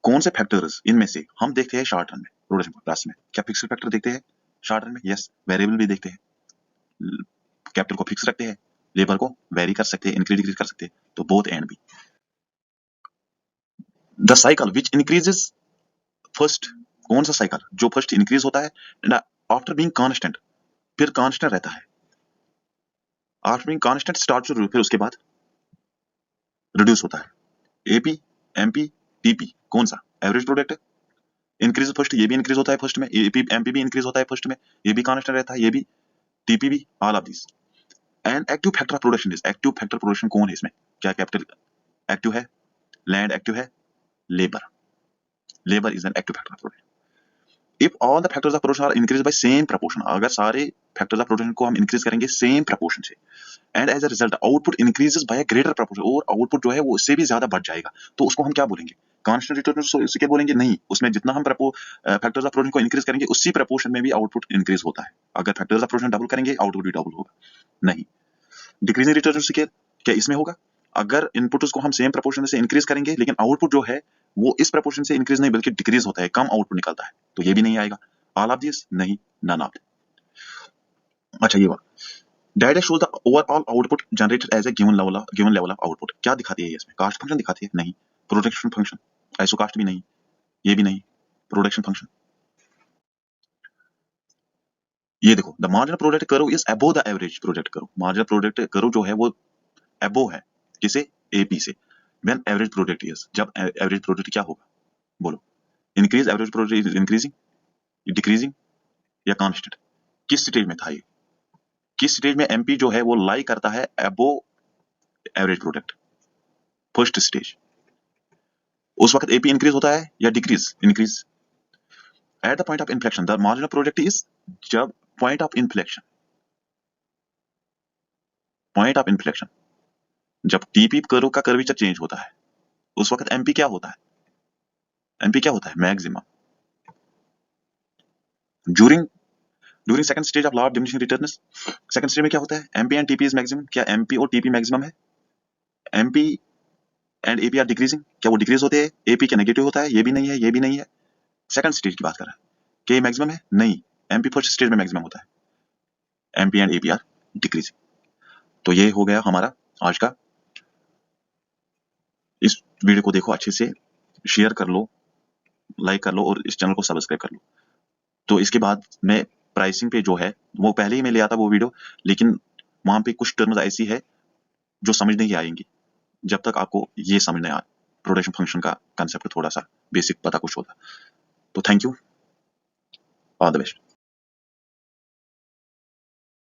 कौन से factors इनमें से हम देखते हैं शॉर्ट रन में प्रोडक्शन प्रोसेस में? क्या फिक्स्ड फैक्टर देखते हैं शॉर्ट रन में? यस। वेरिएबल भी देखते हैं, कैपिटल को फिक्स रखते हैं, लेबर को वेरी कर सकते हैं, इंक्रीज डिक्रीज कर सकते हैं, तो both and B. The cycle which increases first, कौन सा साइकिल जो फर्स्ट इंक्रीज होता है एंड आफ्टर बीइंग कांस्टेंट, फिर कांस्टेंट रहता है, after being constant start to, फिर उसके बाद रिड्यूस होता है। एपी, एमपी, टीपी, कौन सा? एवरेज प्रोडक्ट इंक्रीज फर्स्ट, ये भी इंक्रीज होता है फर्स्ट में, एपी एमपी भी इंक्रीज होता है फर्स्ट में, ये भी कांस्टेंट रहता है, ये भी, टीपी भी, all of this. And active factor of production is, active factor production कौन है इसमें? क्या कैपिटल एक्टिव है, लैंड एक्टिव है, labour, labour is an active factor of production. If all the factors of production are increase by same proportion, अगर सारे factors of production को हम इंक्रीज करेंगे सेम प्रपोर्शन से, and as a result output increases by a greater proportion, और output जो है वो उससे भी ज्यादा बढ़ जाएगा, तो उसको हम क्या बोलेंगे? कांस्टेंट रिटर्न उसके बोलेंगे? नहीं, उसमें जितना हम फैक्टर्स ऑफ प्रोडक्शन को इंक्रीज करेंगे उसी प्रपोर्शन में भी आउटपुट इंक्रीज होता है। अगर फैक्टर्स ऑफ प्रोडक्शन डबल करेंगे आउटपुट भी डबल होगा, नहीं। डिक्रीजिंग रिटर्न स्केल क्या इसमें होगा? अगर इनपुट को हम सेम प्रपोर्शन से इंक्रीज करेंगे लेकिन आउटपुट जो है वो इस प्रपोर्शन से इंक्रीज नहीं बल्कि डिक्रीज होता है, कम आउटपुट निकलता है, तो ये भी नहीं आएगा। ऑल ऑफ दिस नहीं, नन ऑफ दिस। अच्छा ये data shows the overall output generated as a given level of output, क्या दिखाती है ये इसमें? कास्ट फंक्शन दिखाती है? नहीं। प्रोडक्शन फंक्शन, आइसो कास्ट भी नहीं, ये भी नहीं, प्रोडक्शन फंक्शन। ये देखो, the marginal product curve is above the average product curve, marginal product curve जो है वो अबव है, किसे? एपी से। व्हेन एवरेज प्रोडक्ट इज, जब एवरेज प्रोडक्ट क्या होगा बोलो? Increase, average product is increasing, decreasing या कांस्टेंट? किस स्टेज में था ये? किस स्टेज में एमपी जो है वो लाई करता है above average product? First stage. उस वक्त एपी इंक्रीज होता है या decrease? Increase. At the point of inflection the marginal product is, जब point of inflection, point of inflection जब टीपी कर्व का कर्वेचर चेंज होता है उस वक्त एमपी क्या होता है? एमपी क्या होता है? Maximum. During during second stage of law of diminishing returns, second stage में क्या होता है? MP and TP is maximum, क्या एमपी और टीपी मैक्सिमम है? MP and AP are decreasing, क्या वो डिक्रीज होते हैं? एपी क्या नेगेटिव होता है? ये भी नहीं है, ये भी नहीं है। सेकंड स्टेज की बात कर रहा है, क्या मैक्सिमम है? नहीं, एमपी फर्स्ट स्टेज में मैक्सिमम होता है, MP and AP are decreasing. तो ये हो गया हमारा आज का। इस वीडियो को देखो अच्छे से, शेयर कर लो, लाइक कर लो और इस चैनल को सब्सक्राइब कर लो। तो इसके बाद मैं प्राइसिंग पे जो है वो पहले ही मैं ले आता वो वीडियो, लेकिन वहां पे कुछ टर्म्स ऐसी है जो समझ नहीं आएंगी जब तक आपको ये समझ नहीं आए, प्रोडक्शन फंक्शन का कंसेप्ट थोड़ा सा बेसिक पता कुछ होता। तो thank you, all the best.